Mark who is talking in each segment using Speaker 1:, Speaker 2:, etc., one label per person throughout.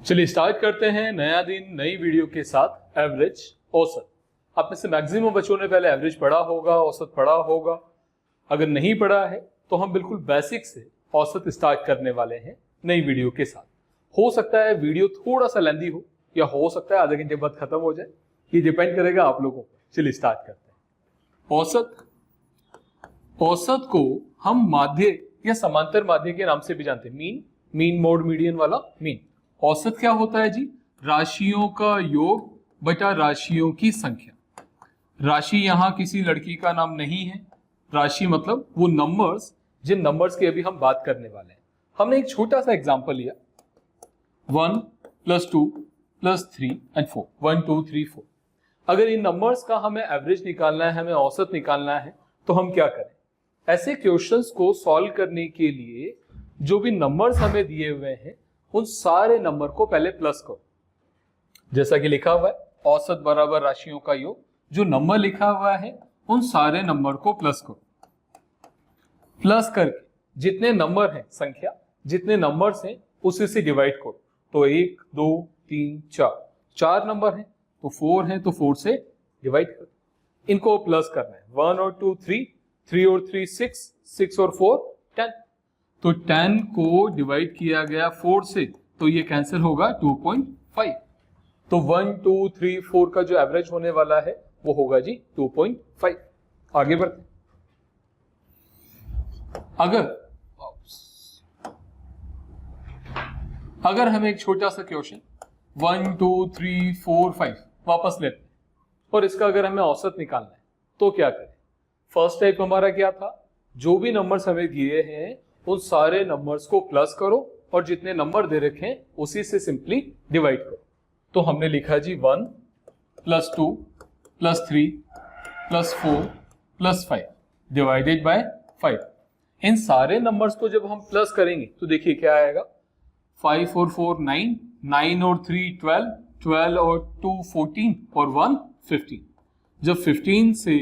Speaker 1: चलिए स्टार्ट करते हैं नया दिन नई वीडियो के साथ एवरेज औसत। आप में से मैक्सिमम बच्चों ने पहले एवरेज पढ़ा होगा, औसत पढ़ा होगा। अगर नहीं पढ़ा है तो हम बिल्कुल बेसिक से औसत स्टार्ट करने वाले हैं नई वीडियो के साथ। हो सकता है वीडियो थोड़ा सा लेंदी हो या हो सकता है आधे घंटे बाद खत्म हो जाए, ये डिपेंड करेगा आप लोगों पर। चलिए स्टार्ट करते हैं। औसत को हम माध्य या समांतर माध्य के नाम से भी जानते हैं। मीन मोड मीडियन वाला मीन। औसत क्या होता है जी? राशियों का योग बटा राशियों की संख्या। राशि यहां किसी लड़की का नाम नहीं है। राशि मतलब वो नंबर्स जिन नंबर्स की अभी हम बात करने वाले हैं। हमने एक छोटा सा एग्जांपल लिया 1 + 2 + 3 and 4 1 2 3 4। अगर इन नंबर्स का हमें एवरेज निकालना है, हमें औसत निकालना है, तो हम क्या करें? ऐसे क्वेश्चंस को सॉल्व करने के लिए जो भी नंबर्स हमें दिए हुए हैं उन सारे नंबर को पहले प्लस करो। जैसा कि लिखा हुआ है औसत बराबर राशियों का योग। जो नंबर लिखा हुआ है उन सारे नंबर को प्लस करो। प्लस करके जितने नंबर हैं, संख्या जितने नंबर्स हैं उसी से डिवाइड करो। तो 1 2 3 4 नंबर हैं तो 4 है तो 4 से डिवाइड करो। इनको प्लस करना है। 1 और 2 3, 3 और 3 6, 6 और 4 10। तो 10 को डिवाइड किया गया 4 से तो ये कैंसिल होगा 2.5। तो 1 2 3 4 का जो एवरेज होने वाला है वो होगा जी 2.5। आगे बढ़ते। अगर हमें एक छोटा सा क्वेश्चन 1 2 3 4 5 वापस लेते हैं और इसका अगर हमें औसत निकालना है तो क्या करें? फर्स्ट टाइप हमारा क्या था? जो भी नंबर्स हमें दिए हैं उन सारे नंबर्स को प्लस करो और जितने नंबर दे रखे हैं उसी से सिंपली डिवाइड करो। तो हमने लिखा जी 1 + 2 + 3 + 4 + 5 डिवाइडेड बाय 5। इन सारे नंबर्स को जब हम प्लस करेंगे तो देखिए क्या आएगा। 5 और 4 9, 9 और 3 12, 12 और 2 14 और 1 15। जब 15 से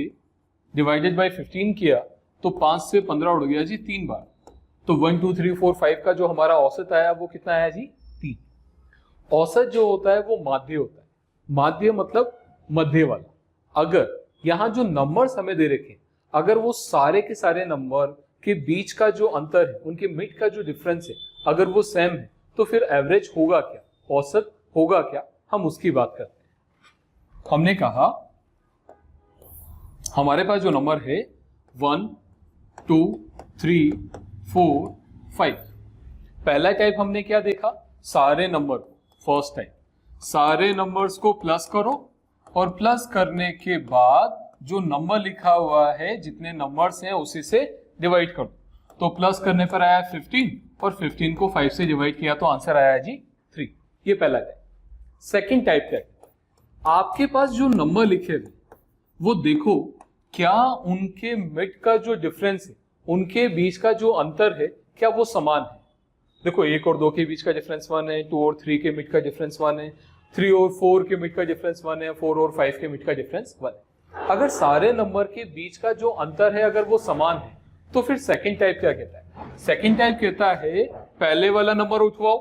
Speaker 1: डिवाइडेड बाय 15 किया तो 5 से 15 उड़ गया जी 3 बार। तो 1 2 3 4 5 का जो हमारा औसत आया वो कितना आया जी? 3। औसत जो होता है वो माध्य होता है। माध्य मतलब मध्य वाला। अगर यहां जो नंबर्स हमें दे रखे अगर वो सारे के सारे नंबर के बीच का जो अंतर है, उनके मिड का जो डिफरेंस है, अगर वो सेम है तो फिर एवरेज होगा क्या, औसत होगा क्या, हम उसकी बात करते हैं। हमने कहा हमारे पास जो नंबर है 1 2 3 4 5। पहला टाइप हमने क्या देखा? सारे नंबर को फर्स्ट टाइप सारे नंबर्स को प्लस करो और प्लस करने के बाद जो नंबर लिखा हुआ है जितने नंबर्स हैं उसी से डिवाइड करो। तो प्लस करने पर आया 15 और 15 को 5 से डिवाइड किया तो आंसर आया जी 3। ये पहला टाइप। सेकेंड टाइप क्या है? आपके पास जो नंबर लिखे हुए वो देखो क्या उनके मिड का जो डिफरेंस है, उनके बीच का जो अंतर है, क्या वो समान है? देखो 1 और 2 के बीच का डिफरेंस 1 है, 2 और 3 के मिड का डिफरेंस 1 है, 3 और 4 के मिड का डिफरेंस 1 है, 4 और 5 के मिड का डिफरेंस 1 है। अगर सारे नंबर के बीच का जो अंतर है अगर वो समान है तो फिर सेकंड टाइप क्या कहता है? सेकंड टाइप कहता है पहले वाला नंबर उठवाओ,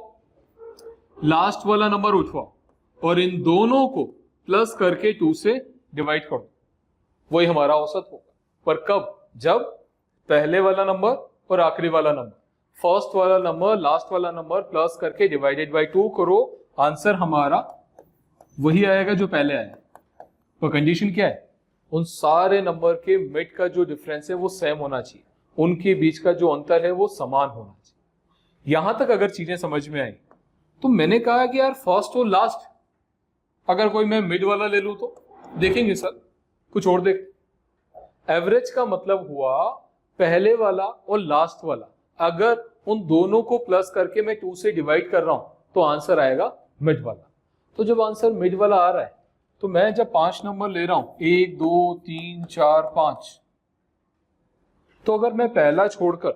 Speaker 1: लास्ट वाला नंबर उठवाओ और इन दोनों को प्लस करके 2 से डिवाइड करो। वही हमारा औसत होगा। पर कब? जब पहले वाला नंबर और आखिरी वाला नंबर, फर्स्ट वाला नंबर लास्ट वाला नंबर प्लस करके डिवाइडेड बाय 2 करो, आंसर हमारा वही आएगा जो पहले आया। पर कंडीशन क्या है? उन सारे नंबर के मिड का जो डिफरेंस है वो सेम होना चाहिए, उनके बीच का जो अंतर है वो समान होना चाहिए। यहां तक अगर चीजें समझ में आई तो मैंने कहा कि यार फर्स्ट और लास्ट अगर कोई मैं मिड वाला ले लूं तो देखेंगे सर कुछ और देख। एवरेज का मतलब हुआ पहले वाला और लास्ट वाला, अगर उन दोनों को प्लस करके मैं 2 से डिवाइड कर रहा हूं तो आंसर आएगा मिड वाला। तो जब आंसर मिड वाला आ रहा है तो मैं जब 5 नंबर ले रहा हूं 1 2 3 4 5, तो अगर मैं पहला छोड़कर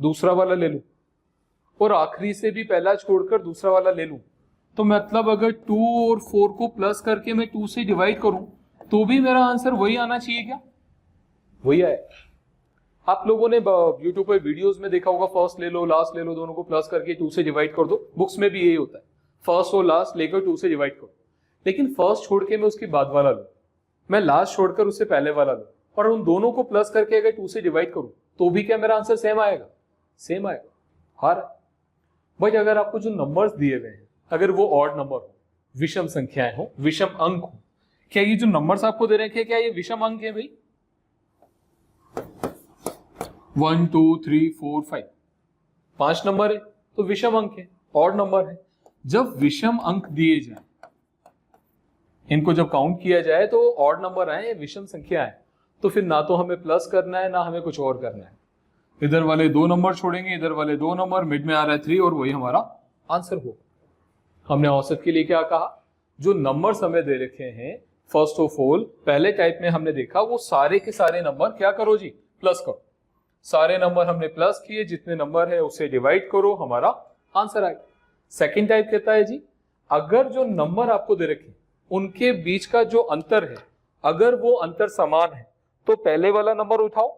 Speaker 1: दूसरा वाला ले लूं और आखिरी से भी पहला छोड़कर दूसरा वाला ले लूं तो मतलब अगर 2 और 4 को प्लस करके मैं 2 से डिवाइड करूं तो भी मेरा आंसर वही आना चाहिए क्या? वही आए। आप लोगों ने यूट्यूब पे वीडियोस में देखा होगा फर्स्ट ले लो लास्ट ले लो, दोनों को प्लस करके 2 से डिवाइड कर दो। बुक्स में भी यही होता है। फर्स्ट और लास्ट लेकर 2 से डिवाइड करो, लेकिन फर्स्ट छोड़ के मैं उसके बाद वाला लूं, मैं लास्ट छोड़कर उससे पहले वाला लूं, और उन दोनों को प्लस करके अगर 2 से डिवाइड करूं तो भी क्या मेरा आंसर सेम आएगा? सेम आएगा। हार। बट अगर आपको जो नंबर्स दिए गए हैं अगर वो ऑड नंबर हो, विषम संख्याएं हो, विषम अंक हो, क्या ये जो नंबर्स आपको दे रहे हैं क्या ये विषम अंक है भाई? 1 2 3 4 5 5 नंबर है तो विषम अंक है, ऑड नंबर है। जब विषम अंक दिए जाए, इनको जब काउंट किया जाए तो ऑड नंबर आए, विषम संख्या है, तो फिर ना तो हमें प्लस करना है ना हमें कुछ और करना है। इधर वाले 2 नंबर छोड़ेंगे, इधर वाले 2 नंबर, मिड में आ रहा है 3 और वही हमारा आंसर होगा। हमने औसत के लिए क्या कहा? जो नंबर्स हमें दे रखे हैं, फर्स्ट ऑफ ऑल पहले टाइप में हमने देखा वो सारे के सारे नंबर क्या करो जी? प्लस करो। सारे नंबर हमने प्लस किए, जितने नंबर है उससे डिवाइड करो, हमारा आंसर आएगा। सेकेंड टाइप कहता है जी अगर जो नंबर आपको दे रखे उनके बीच का जो अंतर है अगर वो अंतर समान है तो पहले वाला नंबर उठाओ,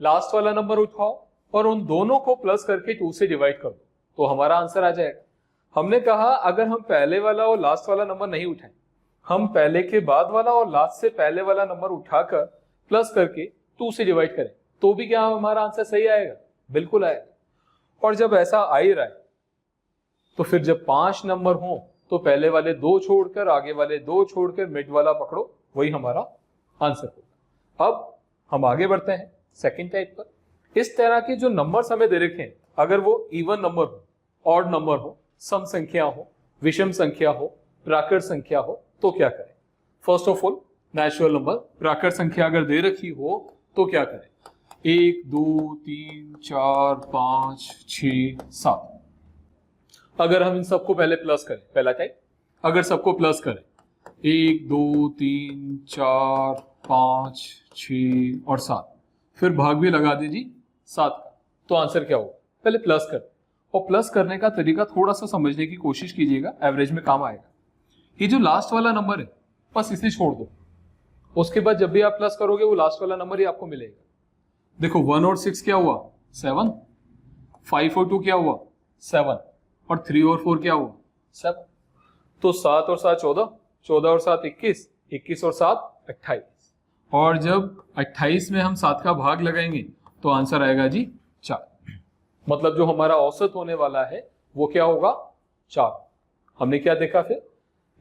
Speaker 1: लास्ट वाला नंबर उठाओ और उन दोनों को प्लस करके 2 से डिवाइड कर दो तो हमारा आंसर आ जाएगा। हमने कहा अगर हम पहले वाला और लास्ट वाला नंबर नहीं उठाएं, हम पहले के बाद वाला और लास्ट से पहले वाला नंबर उठाकर प्लस करके 2 से डिवाइड करें तो भी क्या हमारा आंसर सही आएगा? बिल्कुल आएगा। और जब ऐसा आ ही रहा है तो फिर जब 5 नंबर हो तो पहले वाले 2 छोड़कर, आगे वाले 2 छोड़कर मिड वाला पकड़ो, वही हमारा आंसर होगा। अब हम आगे बढ़ते हैं सेकंड टाइप पर। इस तरह के जो नंबर्स हमें दे रखे हैं अगर वो इवन नंबर हो, ऑड नंबर हो, सम संख्या हो, विषम संख्या हो, प्राकृत संख्या हो तो क्या करें? First of all natural number, प्राकृत संख्या अगर दे रखी हो तो क्या करें? 1 2 3 4 5 6 7। अगर हम इन सबको पहले प्लस करें, पहला टाइप, अगर सबको प्लस करें 1 2 3 4 5 6 और 7, फिर भाग भी लगा दीजिए 7 का, तो आंसर क्या होगा? पहले प्लस कर, और प्लस करने का तरीका थोड़ा सा समझने की कोशिश कीजिएगा, एवरेज में काम आएगा। ये जो लास्ट वाला नंबर है बस इसे छोड़ दो, उसके बाद जब भी आप प्लस करोगे वो लास्ट वाला नंबर ही आपको मिलेगा। देखो 1 और 6 क्या हुआ? 7। 5 और 2 क्या हुआ? 7। और 3 और 4 क्या हुआ? 7। तो 7 और 7 14, 14 और 7 21, 21 और 7 28। और जब 28 में हम 7 का भाग लगाएंगे तो आंसर आएगा जी 4। मतलब जो हमारा औसत होने वाला है वो क्या होगा? 4। हमने क्या देखा फिर?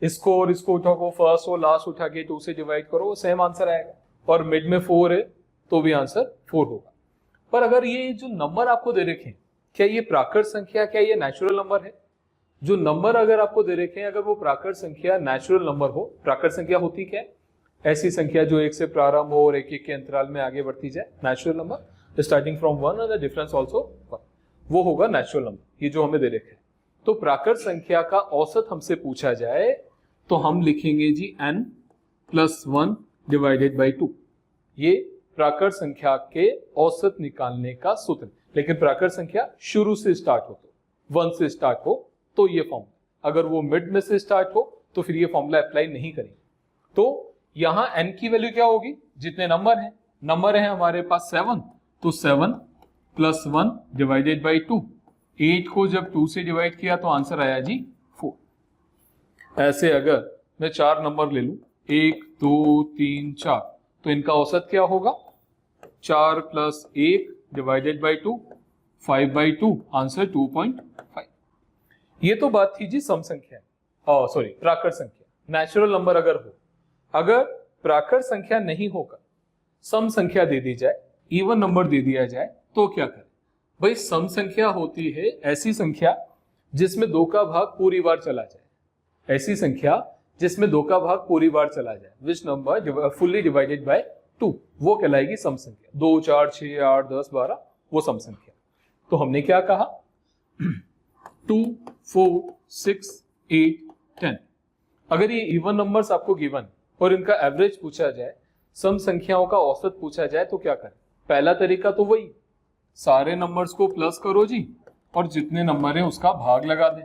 Speaker 1: इसको और इसको उठाओ, फर्स्ट और लास्ट उठा के 2 से डिवाइड करो, सेम आंसर आएगा। और मिड में 4 है तो भी आंसर 4 होगा। पर अगर ये जो नंबर आपको दे रखे हैं, क्या ये प्राकृत संख्या, क्या ये नेचुरल नंबर है? जो नंबर अगर आपको दे रखे हैं अगर वो प्राकृत संख्या, नेचुरल नंबर हो, प्राकृत संख्या होती क्या है? ऐसी संख्या जो 1 से प्रारंभ हो और 1 के अंतराल में आगे बढ़ती जाए, natural number starting from 1 and the difference also 1, वो होगा नेचुरल नंबर। ये जो हमें दे रखे हैं, तो प्राकृत संख्या का औसत हमसे पूछा जाए तो हम लिखेंगे जी n + 1 डिवाइडेड बाई 2। ये प्राकृत संख्या के औसत निकालने का सूत्र। लेकिन प्राकृत संख्या शुरू से स्टार्ट हो तो 1 से स्टार्ट हो तो ये फॉर्मूला, अगर वो मिड में से स्टार्ट हो तो फिर ये फॉर्मूला अप्लाई नहीं करेंगे। तो यहां n की वैल्यू क्या होगी? जितने नंबर है हमारे पास 7, तो 7 + 1 डिवाइडेड बाई 2। 8 को जब 2 से डिवाइड किया तो आंसर आया जी 4। ऐसे अगर मैं 4 नंबर ले लूं, 1 2 3 4, तो इनका औसत क्या होगा? 4 + 1 डिवाइडेड बाई 2, 5/2, आंसर 2.5। ये तो बात थी जी सम संख्या, सॉरी प्राकृत संख्या। नेचुरल नंबर अगर हो, अगर प्राकृत संख्या नहीं होगा, सम संख्या दे दी जाए, इवन नंबर दे दिया जाए तो क्या करें? भाई सम संख्या होती है ऐसी संख्या जिसमें 2 का भाग पूरी बार चला जाए, ऐसी संख्या जिसमें 2 का भाग पूरी बार चला जाए, which number fully divided by 2, वो कहलाएगी सम संख्या। 2 4 6 8 10 12 वो सम संख्या। तो हमने क्या कहा? 2 4 6 8 10। अगर ये इवन नंबर्स आपको गिवन और इनका एवरेज पूछा जाए, सम संख्याओं का औसत पूछा जाए तो क्या करें? पहला तरीका तो वही, सारे नंबर्स को प्लस करो जी और जितने नंबर है उसका भाग लगा दें।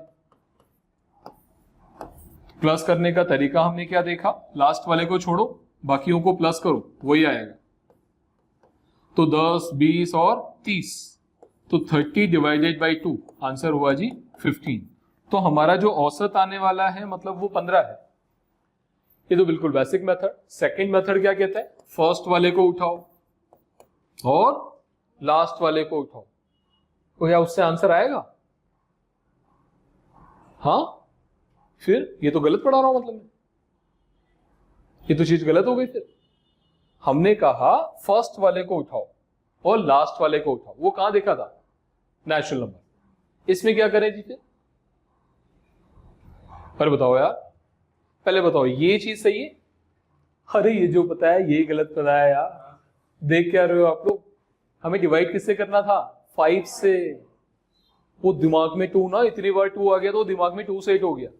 Speaker 1: प्लस करने का तरीका हमने क्या देखा? लास्ट वाले को छोड़ो, बाकियों को प्लस करो, वही आएगा। तो 10 20 और 30, तो 30 डिवाइडेड बाई 2, आंसर हुआ जी 15। तो हमारा जो औसत आने वाला है मतलब वो 15 है। ये तो बिल्कुल बेसिक मेथड। सेकंड मेथड क्या कहता है, फर्स्ट वाले को उठाओ और लास्ट वाले को उठाओ, तो क्या उससे आंसर आएगा? हाँ, फिर ये तो गलत पढ़ा रहा हूं, मतलब मैं ये तो चीज गलत हो गई। फिर हमने कहा फर्स्ट वाले को उठाओ और लास्ट वाले को उठाओ, वो कहां देखा था? Natural number. इसमें क्या करें जी फिर? पर बताओ यार, पहले बताओ ये चीज सही है? अरे ये जो पता है ये गलत पता है यार। देख क्या रहे हो आप लोग? हमें डिवाइड किससे करना था? 5 से। वो दिमाग में 2 ना, इतनी बार 2 आ गया तो दिमाग में 2 से 8 हो गया।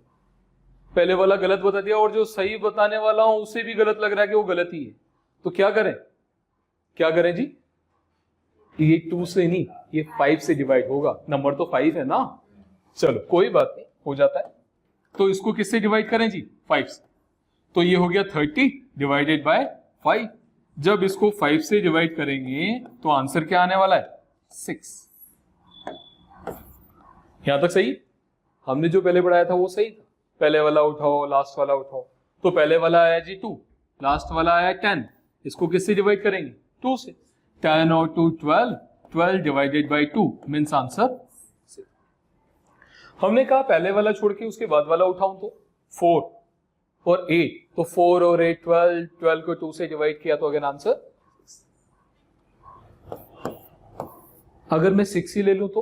Speaker 1: पहले वाला गलत बता दिया और जो सही बताने वाला हूं उसे भी गलत लग रहा है कि वो गलत ही है। तो क्या करें? क्या करें जी? ये 2 से नहीं, ये 5 से डिवाइड होगा। नंबर तो 5 है ना। चलो कोई बात नहीं, हो जाता है। तो इसको किससे डिवाइड करें जी? 5 से। तो ये हो गया 30 डिवाइडेड बाय 5। जब इसको 5 से डिवाइड करेंगे तो आंसर क्या आने वाला है? 6। यहां तक सही? हमने जो पहले पढ़ाया था वो सही था। पहले वाला उठाओ, लास्ट वाला उठाओ। तो पहले वाला आया जी 2, लास्ट वाला आया 10। इसको किससे डिवाइड करेंगे? 2 से। 10 और 2 12, 12 डिवाइडेड बाय 2 मींस आंसर 6। हमने कहा पहले वाला छोड़ के उसके बाद वाला उठाऊं तो 4 और 8, तो 4 और 8 12, 12 को 2 से डिवाइड किया तो अगेन आंसर। अगर मैं 6 ही ले लूं तो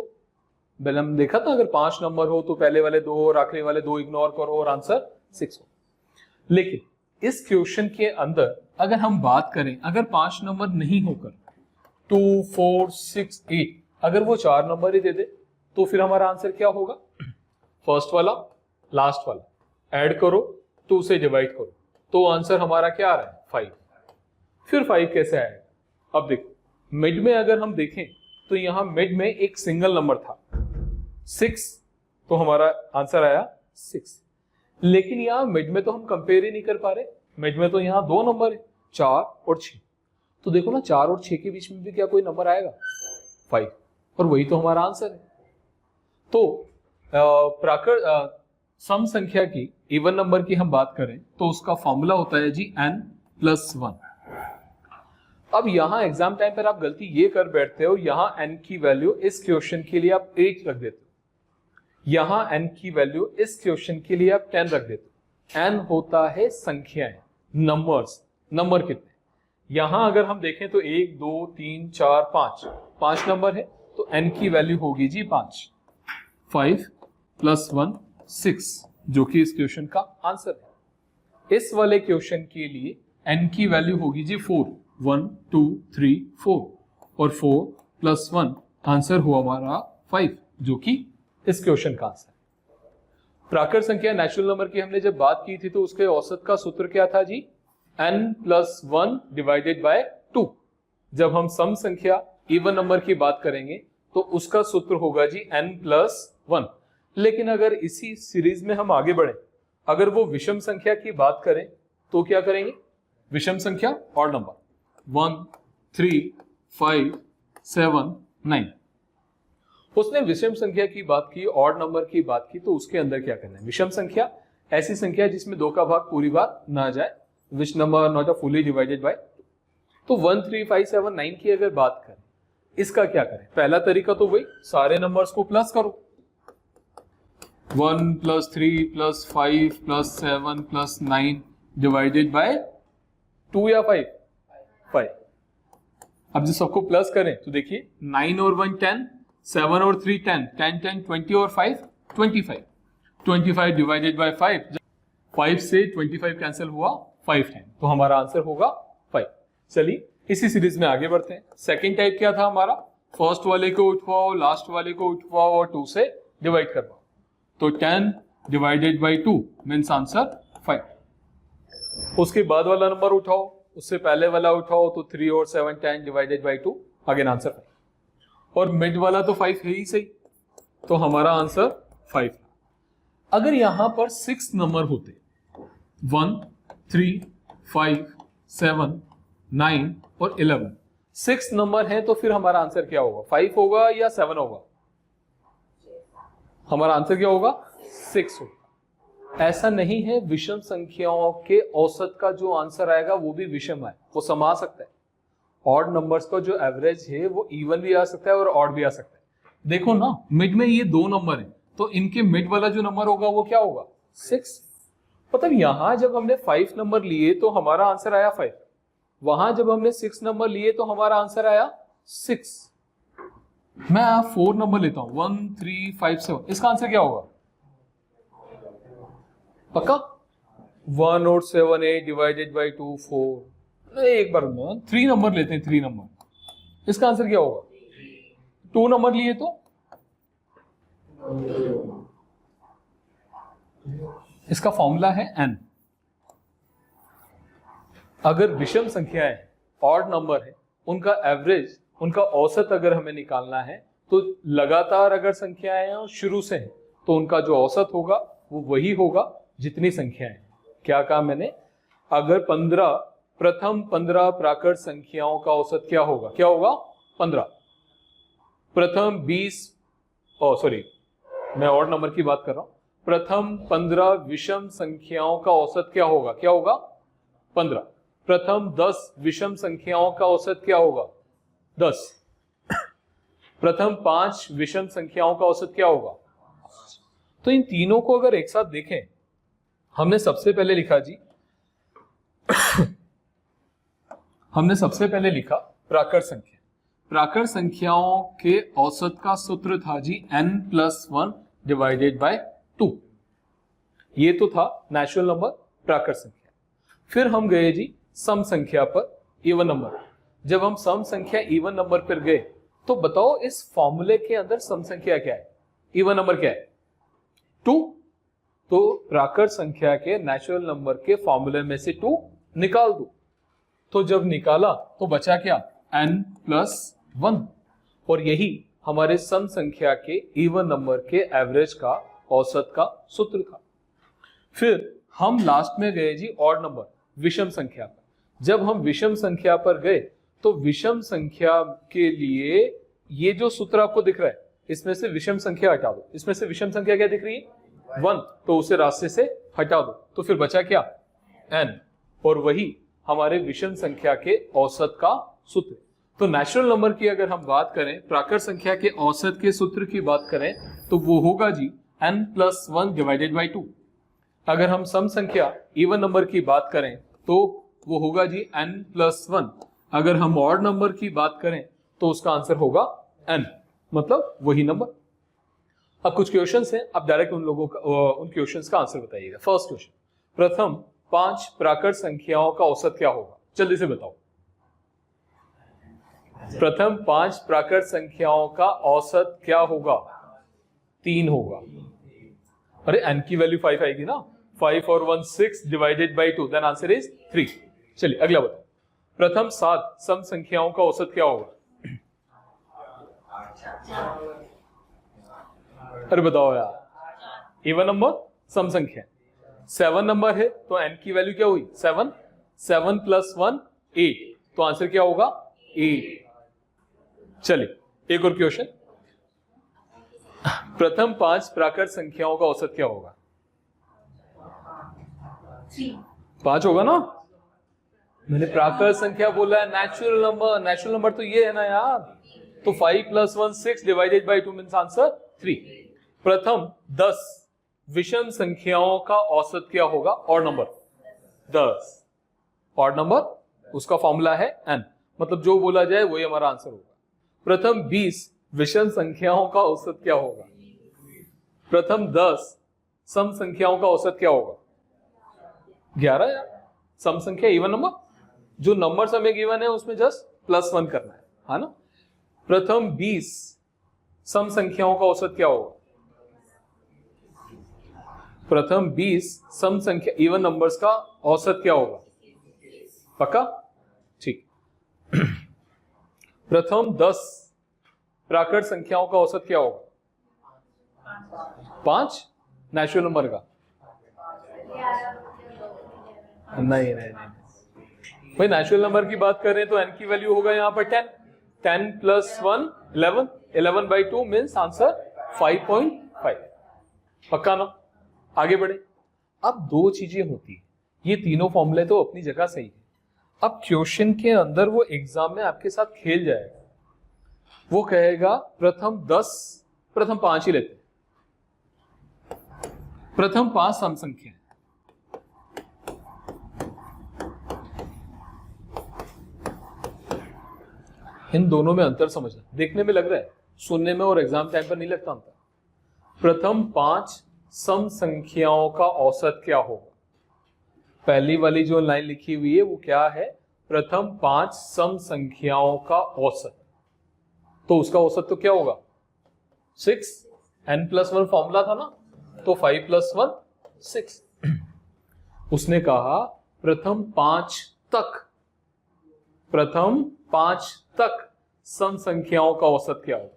Speaker 1: पहले हम देखा था, अगर 5 नंबर हो तो पहले वाले 2 और आखिरी वाले 2 इग्नोर करो और आंसर 6 हो। लेकिन इस क्वेश्चन के अंदर अगर हम बात करें, अगर 5 नंबर नहीं होकर 2 4 6 8 अगर वो 4 नंबर ही दे दे तो फिर हमारा आंसर क्या होगा? फर्स्ट वाला लास्ट वाला ऐड करो, 2 से डिवाइड करो, तो आंसर हमारा क्या आ रहा है? 5। फिर 5 कैसे आएगा? अब देखो मिड में अगर हम देखें तो यहां मिड में एक सिंगल नंबर था 6, तो हमारा आंसर आया 6। लेकिन यहां मिड में तो हम कंपेयर ही नहीं कर पा रहे। मिड में तो यहां 2 नंबर है, 4 और 6। तो देखो ना 4 और 6 के बीच में भी क्या कोई नंबर आएगा? 5, और वही तो हमारा आंसर है। तो सम संख्या की, इवन नंबर की हम बात करें तो उसका फॉर्मूला होता है जी n+1। अब यहां एग्जाम टाइम पर आप गलती ये कर बैठते हो, यहां n की वैल्यू इस क्वेश्चन के लिए आप 8 रख देते हो, यहां n की वैल्यू इस क्वेश्चन के लिए आप 10 रख देते हो। n होता है संख्याएं, नंबर्स। नंबर कितने? यहां अगर हम देखें तो 1 2 3 4 5 नंबर है, तो n की वैल्यू होगी जी 5। 5 + 1 6, जो कि इस क्वेश्चन का आंसर है। इस वाले क्वेश्चन के लिए n की वैल्यू होगी जी 4। 1 2 3 4, और 4 + 1 आंसर हुआ हमारा 5, जो कि इस क्वेश्चन का आंसर है। प्राकृत संख्या नेचुरल नंबर की हमने जब बात की थी तो उसके औसत का सूत्र क्या था जी? n+1 divided by 2। जब हम सम संख्या इवन नंबर की बात करेंगे तो उसका सूत्र होगा जी n+1। लेकिन अगर इसी सीरीज में हम आगे बढ़े, अगर वो विषम संख्या की बात करें तो क्या करेंगे? विषम संख्या और नंबर 1 3 5 7 9। उसने विषम संख्या की बात की, ऑड नंबर की बात की, तो उसके अंदर क्या करना है? विषम संख्या ऐसी संख्या जिसमें 2 का भाग पूरी बार ना जाए, which number not a fully divided by. तो 1 3 5 7 9 की अगर बात करें, इसका क्या करें? पहला तरीका तो वही, सारे नंबर्स को प्लस करो। 1 + 3 + 5 + 7 + 9 डिवाइडेड बाय 2 या 5? 5। अब जब सबको प्लस करें तो देखिए 9 और 1 10, 7 और 3 10, 10 10 20 और 5 25। 25 डिवाइडेड बाय 5, 5 से 25 कैंसिल हुआ 5 10, तो हमारा आंसर होगा 5। चलिए इसी सीरीज में आगे बढ़ते हैं। सेकंड टाइप क्या था हमारा? फर्स्ट वाले को उठवाओ, लास्ट वाले को उठवाओ और 2 से डिवाइड करवाओ। तो 10 डिवाइडेड बाय 2 मींस आंसर 5। उसके बाद वाला नंबर उठाओ, उससे पहले वाला उठाओ, तो 3 और 7 10 डिवाइडेड बाय 2 अगेन आंसर 5। और मिड वाला तो 5 है ही सही, तो हमारा आंसर 5। अगर यहां पर 6 नंबर होते, 1 3 5 7 9 और 11, 6 नंबर है, तो फिर हमारा आंसर क्या होगा? 5 होगा या 7 होगा? हमारा आंसर क्या होगा? 6 होगा। ऐसा नहीं है विषम संख्याओं के औसत का जो आंसर आएगा वो भी विषम है, वो समा सकता है। ऑड नंबर्स का जो एवरेज है वो इवन भी आ सकता है और ऑड भी आ सकता है। देखो ना, मिड में ये 2 नंबर है, तो इनके मिड वाला जो नंबर होगा वो क्या होगा? 6। मतलब यहां जब हमने 5 नंबर लिए तो हमारा आंसर आया 5, वहां जब हमने 6 नंबर लिए तो हमारा आंसर आया 6। मैं 4 नंबर लेता हूं, 1 3 5 7, इसका आंसर क्या होगा? पक्का? 1 और 7 8 डिवाइडेड बाई 2 4। एक बार 3 नंबर लेते हैं, 3 नंबर, इसका आंसर क्या होगा? 2 नंबर लिए तो इसका फॉर्मूला है n। अगर विषम संख्याएं ऑड नंबर है, उनका एवरेज, उनका औसत अगर हमें निकालना है तो लगातार अगर संख्याएं और शुरू से है तो उनका जो औसत होगा वो वही होगा जितनी संख्याएं। क्या कहा मैंने? अगर 15 प्रथम 15 प्राकृत संख्याओं का औसत क्या होगा? क्या होगा? 15। प्रथम 20 मैं ऑड नंबर की बात कर रहा हूं। प्रथम 15 विषम संख्याओं का औसत क्या होगा? क्या होगा? 15। प्रथम 10 विषम संख्याओं का औसत क्या होगा? 10। प्रथम 5 विषम संख्याओं का औसत क्या होगा? तो इन तीनों को अगर एक साथ देखें, हमने सबसे पहले लिखा जी हमने सबसे पहले लिखा प्राकृत संख्या। प्राकृत संख्याओं के औसत का सूत्र था जी n+1 डिवाइडेड बाय 2। ये तो था नेचुरल नंबर, प्राकृत संख्या। फिर हम गए जी सम संख्या पर, इवन नंबर। जब हम सम संख्या इवन नंबर पर गए तो बताओ इस फॉर्मूले के अंदर सम संख्या क्या है? इवन नंबर क्या है? 2। तो प्राकृत संख्या के नेचुरल नंबर के फॉर्मूले में से 2 निकाल दो। तो जब निकाला तो बचा क्या? n+1। और यही हमारे सम संख्या के इवन नंबर के एवरेज का, औसत का सूत्र था। फिर हम लास्ट में गए जी ऑड नंबर, विषम संख्या पर। जब हम विषम संख्या पर गए तो विषम संख्या के लिए ये जो सूत्र आपको दिख रहा है, इसमें से विषम संख्या हटा दो। इसमें से विषम संख्या क्या दिख रही है? 1, तो उसे रास्ते से हटा दो, तो फिर बचा क्या? n। और वही हमारे विषम संख्या के औसत का सूत्र। तो नेचुरल नंबर की अगर हम बात करें, प्राकृत संख्या के औसत के सूत्र की बात करें तो वो होगा जी n+1 डिवाइडेड बाई 2। अगर हम सम संख्या इवन नंबर की बात करें तो वो होगा जी n+1। अगर हम ऑड नंबर की बात करें तो उसका आंसर होगा n, मतलब वही नंबर। अब कुछ क्वेश्चंस हैं, आप डायरेक्ट उन क्वेश्चंस का आंसर बताइएगा। फर्स्ट क्वेश्चन, प्रथम 5 प्राकृत संख्याओं का औसत क्या होगा? जल्दी से बताओ। प्रथम 5 प्राकृत संख्याओं का औसत क्या होगा? 3 होगा। अरे n की वैल्यू 5 आएगी ना, 5 और 1 6 divided by 2, then answer is 3। चलिए अगला बताओ। प्रथम 7 सम संख्याओं का औसत क्या होगा? अरे बताओ यार, इवन नंबर, सम संख्या। 7 नंबर है तो n की वैल्यू क्या हुई? 7। 7 + 1 8, तो आंसर क्या होगा? 8। चलिए एक और क्वेश्चन, प्रथम 5 प्राकृत संख्याओं का औसत क्या होगा? 5 होगा ना? मैंने प्राकृत संख्या बोला है, नेचुरल नंबर। नेचुरल नंबर तो ये है ना यार। तो 5 + 1 6 डिवाइडेड बाई 2 मींस आंसर 3। प्रथम 10 विषम संख्याओं का औसत क्या होगा? Odd number 10। ऑड नंबर, उसका फॉर्मूला है n, मतलब जो बोला जाए वही हमारा आंसर होगा। प्रथम 20 विषम संख्याओं का औसत क्या होगा? प्रथम 10 सम संख्याओं का औसत क्या होगा? 11 यार। सम संख्या इवन नंबर, जो नंबर हमें गिवन है उसमें जस्ट +1 करना है ना। प्रथम 20 सम संख्याओं का औसत क्या होगा? प्रथम 20 सम संख्या इवन नंबर्स का औसत क्या होगा? पक्का? ठीक। प्रथम 10 प्राकृत संख्याओं का औसत क्या होगा? 5 नेचुरल नंबर का? नहीं भाई, नेचुरल नंबर की बात कर रहे हैं तो n की वैल्यू होगा यहाँ पर 10। 10 + 1 11, 11 बाई 2 मीन्स आंसर 5.5। पक्का ना? आगे बढ़े। अब दो चीजें होती है, ये तीनों फॉर्मूले तो अपनी जगह सही है। अब क्वेश्चन के अंदर वो एग्जाम में आपके साथ खेल जाएगा, वो कहेगा प्रथम 5 ही लेते हैं, प्रथम 5 सम संख्या है। इन दोनों में अंतर समझना, देखने में लग रहा है, सुनने में और एग्जाम टाइम पर नहीं लगता अंतर। प्रथम 5 सम संख्याओं का औसत क्या होगा? पहली वाली जो लाइन लिखी हुई है वो क्या है? प्रथम 5 सम संख्याओं का औसत। तो उसका औसत तो क्या होगा? 6, n+1 फॉर्मूला था ना, तो 5 + 1 6। उसने कहा प्रथम 5 तक सम संख्याओं का औसत क्या होगा?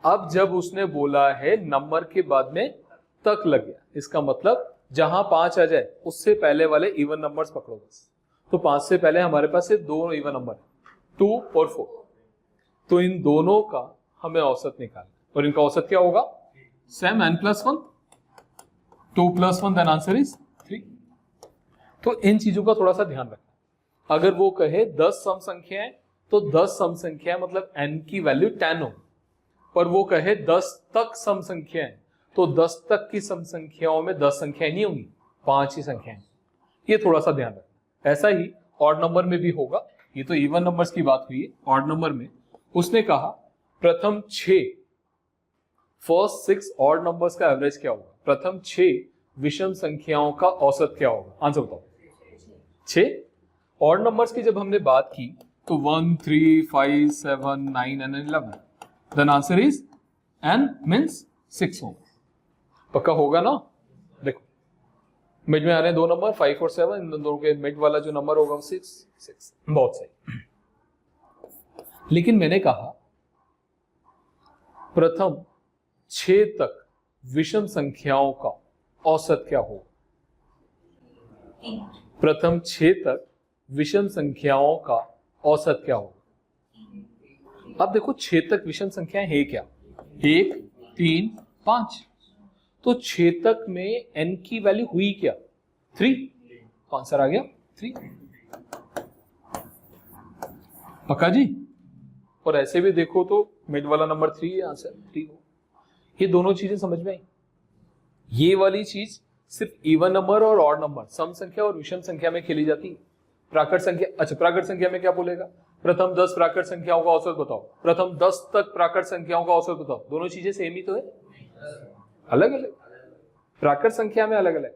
Speaker 1: अब जब उसने बोला है नंबर के बाद में तक लग गया, इसका मतलब जहां 5 आ जाए उससे पहले वाले इवन नंबर्स पकड़ो बस। तो 5 से पहले हमारे पास सिर्फ 2 इवन नंबर है, 2 और 4। तो इन दोनों का हमें औसत निकालना, और इनका औसत क्या होगा? Same n+1, 2 + 1, then answer is 3। तो इन चीजों का थोड़ा सा ध्यान रखना। अगर वो कहे 10 सम संख्याएं, तो 10 सम संख्याएं मतलब n की वैल्यू 10 हो। पर वो कहे 10 तक सम संख्याएं, तो 10 तक की सम संख्याओं में 10 संख्याएं नहीं होंगी, 5 ही संख्याएं। ये थोड़ा सा ध्यान रखना। ऐसा ही ऑड नंबर में भी होगा। ये तो इवन नंबर्स की बात हुई है। ऑड नंबर में उसने कहा प्रथम 6 फर्स्ट 6 ऑड नंबर्स का एवरेज क्या होगा? प्रथम 6 विषम संख्याओं का औसत क्या होगा? आंसर बताओ। 6 ऑड नंबर्स की जब हमने बात की तो 1, 3, 5, 7, 9 and 11, then answer is n means 6 होगा। पक्का होगा ना? देखो मिड में आ रहे हैं 2 नंबर 5 और 7, इन दोनों के मिड वाला जो नंबर होगा 6। बहुत सही। लेकिन मैंने कहा प्रथम 6 तक विषम संख्याओं का औसत क्या होगा? प्रथम 6 तक विषम संख्याओं का औसत क्या होगा? अब देखो 6 तक विषम संख्याएं है क्या? 1, 3, 5। तो 6 तक में n की वैल्यू हुई क्या? 3। आंसर आ गया 3। पक्का जी? और ऐसे भी देखो तो मिड वाला नंबर 3 है, आंसर 3 हो। ये दोनों चीजें समझ में आई। ये वाली चीज सिर्फ इवन नंबर और ऑड नंबर, सम संख्या और विषम संख्या में खेली जाती है। प्राकृत संख्या, अच्छा प्राकृत संख्या में क्या बोलेगा? प्रथम 10 प्राकृत संख्याओं का औसत बताओ, प्रथम 10 तक प्राकृत संख्याओं का औसत बताओ। दोनों चीजें सेम ही तो है, अलग अलग। प्राकृत संख्या में अलग अलग,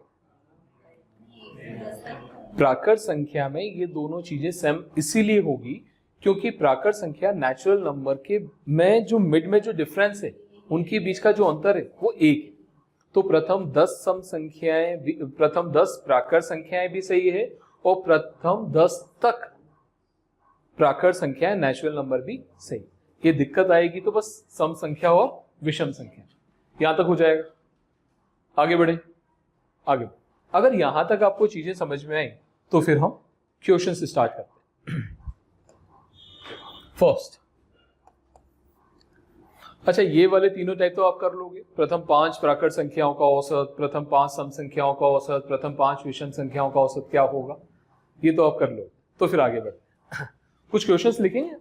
Speaker 1: प्राकृत संख्या में ये दोनों चीजें सेम इसीलिए होगी क्योंकि प्राकृत संख्या नेचुरल नंबर के में जो मिड में जो डिफरेंस है, उनके बीच का जो अंतर है वो 1 है। तो प्रथम 10 सम संख्याएं, प्रथम 10 प्राकृत संख्याएं भी सही है और प्रथम 10 तक प्राकृत संख्याएं नेचुरल नंबर भी सही। ये दिक्कत आएगी तो बस सम संख्या और विषम संख्या, यहां तक हो जाएगा। आगे बढ़े, आगे। अगर यहां तक आपको चीजें समझ में आई तो फिर हम क्वेश्चन से स्टार्ट करते हैं। फर्स्ट, अच्छा ये वाले तीनों टाइप तो आप कर लोगे। प्रथम 5 प्राकृत संख्याओं का औसत, प्रथम 5 सम संख्याओं का औसत, प्रथम 5 विषम संख्याओं का औसत क्या होगा, ये तो आप कर लो। तो फिर आगे बढ़ते कुछ क्वेश्चंस लिखेंगे,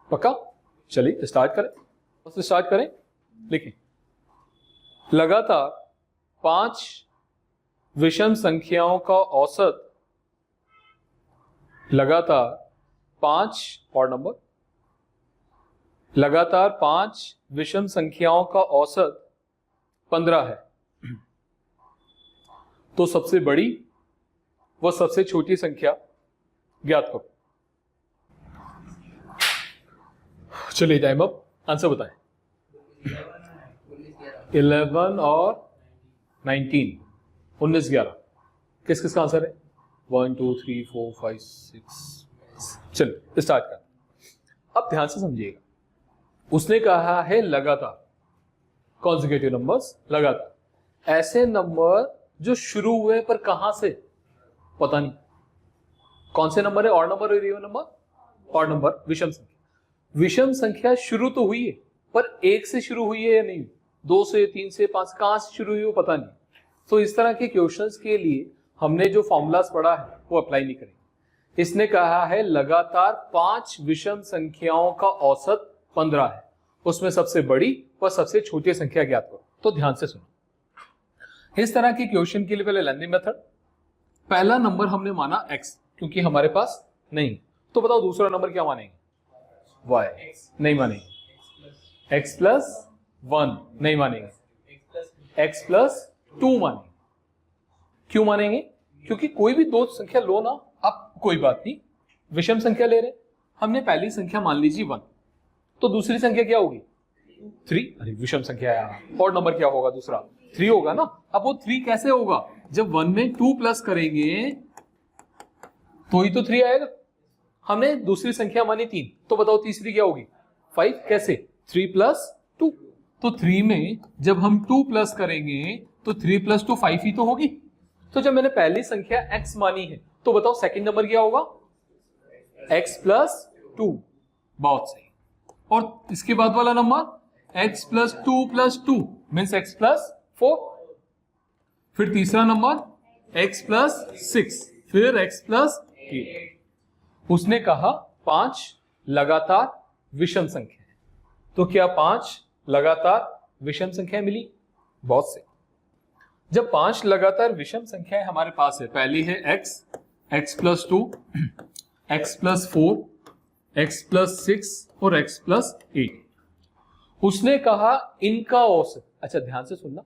Speaker 1: पक्का? चलिए स्टार्ट करें। लिखें, लगातार 5 विषम संख्याओं का औसत, लगातार 5 और नंबर, लगातार 5 विषम संख्याओं का औसत 15 है। तो सबसे बड़ी व सबसे छोटी संख्या ज्ञात करो। चलिए टाइम अप, आंसर बताएं। 11 और 19, 19, 11 किस किस का आंसर है? 1, 2, 3, 4, 5, 6। चलिए स्टार्ट कर। अब ध्यान से समझिएगा, उसने कहा है लगातार, कॉन्जिक्यूटिव नंबर्स, लगातार ऐसे नंबर जो शुरू हुए पर कहां से पता नहीं। कौन से नंबर है? ऑड नंबर और इवन नंबर? ऑड नंबर, विषम संख्या। विषम संख्या शुरू तो हुई है पर 1 से शुरू हुई है या नहीं? 2 से 3 से 5 कहां से शुरू हुई वो पता नहीं। तो इस तरह के क्वेश्चंस के लिए हमने जो फॉर्मूलाज पढ़ा है वो अप्लाई नहीं करेंगे। इसने कहा है लगातार 5 विषम संख्याओं का औसत 15 है, उसमें सबसे बड़ी व सबसे छोटी संख्या ज्ञात करो। तो ध्यान से सुनो। इस तरह के क्वेश्चन के लिए पहले लर्निंग मेथड, पहला नंबर हमने माना x क्योंकि हमारे पास नहीं, तो बताओ दूसरा नंबर क्या मानेंगे? y नहीं मानेंगे, x प्लस 1 नहीं मानेंगे, x प्लस 2 मानेंगे। क्यों मानेंगे? क्योंकि कोई भी दो संख्या लो ना, अब कोई बात नहीं, विषम संख्या ले रहे, हमने पहली संख्या मान लीजिए 1, तो दूसरी संख्या क्या होगी? 3। अरे विषम संख्या है, और नंबर क्या होगा? दूसरा 3 होगा ना। अब वो 3 कैसे होगा? जब 1 में 2 प्लस करेंगे तो ही तो 3 आएगा। हमने दूसरी संख्या मानी 3, तो बताओ तीसरी क्या होगी? 5। कैसे? 3 प्लस 2। तो 3 में जब हम 2 प्लस करेंगे तो 3 प्लस 2 5 ही तो होगी। तो जब मैंने पहली संख्या x मानी है तो बताओ सेकंड नंबर क्या होगा? x plus 2। बहुत सही। और इसके बाद वाला number x plus 2 plus 2 means x plus 4। फिर तीसरा नंबर x प्लस 6, फिर x प्लस 8। उसने कहा 5 लगातार विषम संख्या है, तो क्या 5 लगातार विषम संख्या मिली? बहुत सही। जब 5 लगातार विषम संख्याएं हमारे पास है, पहली है x, x plus 2, x plus 4, x plus 6 और x प्लस 8। उसने कहा इनका औसत। अच्छा ध्यान से सुनना,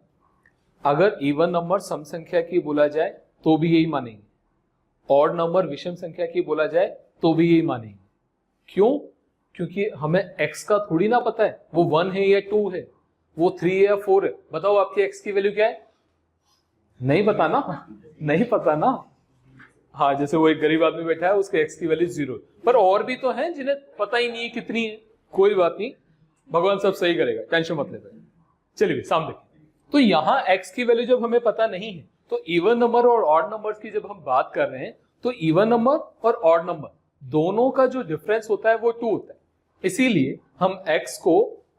Speaker 1: अगर इवन नंबर सम संख्या की बोला जाए तो भी यही मानेंगे, ऑड नंबर विषम संख्या की बोला जाए तो भी यही मानेंगे। क्यों? क्योंकि हमें x का थोड़ी ना पता है वो 1 है या 2 है, वो 3 है या 4 है। बताओ आपकी x की वैल्यू क्या है? नहीं पता ना, नहीं पता ना। हाँ, जैसे वो एक गरीब आदमी बैठा है, उसके x की वैल्यू 0, पर और भी तो हैं जिन्हें पता ही नहीं है कितनी है। कोई बात नहीं, भगवान सब सही करेगा, टेंशन मत ले। चलिए सामने देखिए, तो यहाँ x की वैल्यू जब हमें पता नहीं है तो इवन नंबर और ऑड नंबर्स की जब हम बात कर रहे हैं तो इवन नंबर और ऑड नंबर दोनों का जो डिफरेंस होता है वो 2 होता है। इसीलिए हम x को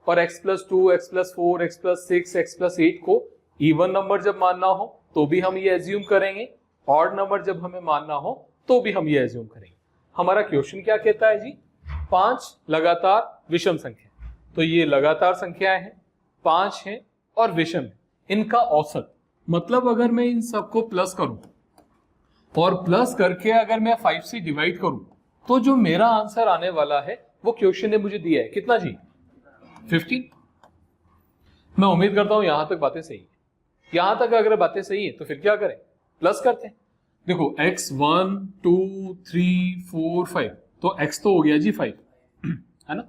Speaker 1: और x plus 2, x plus 4, x plus 6, x plus 8 को इवन नंबर जब मानना हो तो भी हम ये एज्यूम करेंगे, ऑड नंबर जब हमें मानना हो तो भी हम ये एज्यूम करेंगे। हमारा क्वेश्चन क्या कहता है जी? 5 लगातार विषम संख्या, तो ये लगातार संख्याएं हैं, 5 हैं और विषम है, इनका औसत। मतलब अगर मैं इन सबको प्लस करूं और प्लस करके अगर मैं 5 से डिवाइड करूं तो जो मेरा आंसर आने वाला है वो क्वेश्चन ने मुझे दिया है कितना जी? 15। मैं उम्मीद करता हूं यहां तक बातें सही है। यहां तक अगर बातें सही है तो फिर क्या करें? प्लस करते हैं। देखो x 1 2 3 4 5, तो x तो हो गया जी 5 है ना।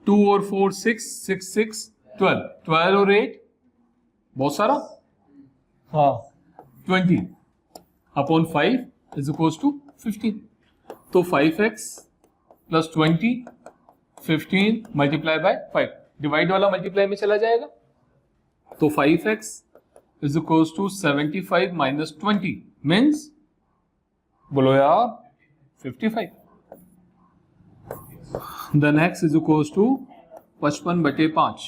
Speaker 1: 2 और 4 6 6 6 12, 12 और 8 बहुत सारा, हाँ 20 अपॉन 5 इज इक्वल टू 15। तो 5x plus 20 15 multiply by 5, divide वाला मल्टीप्लाई में चला जाएगा, तो 5x is equals to 75 minus 20 means बोलो यार 55। then x is equals to 55/5।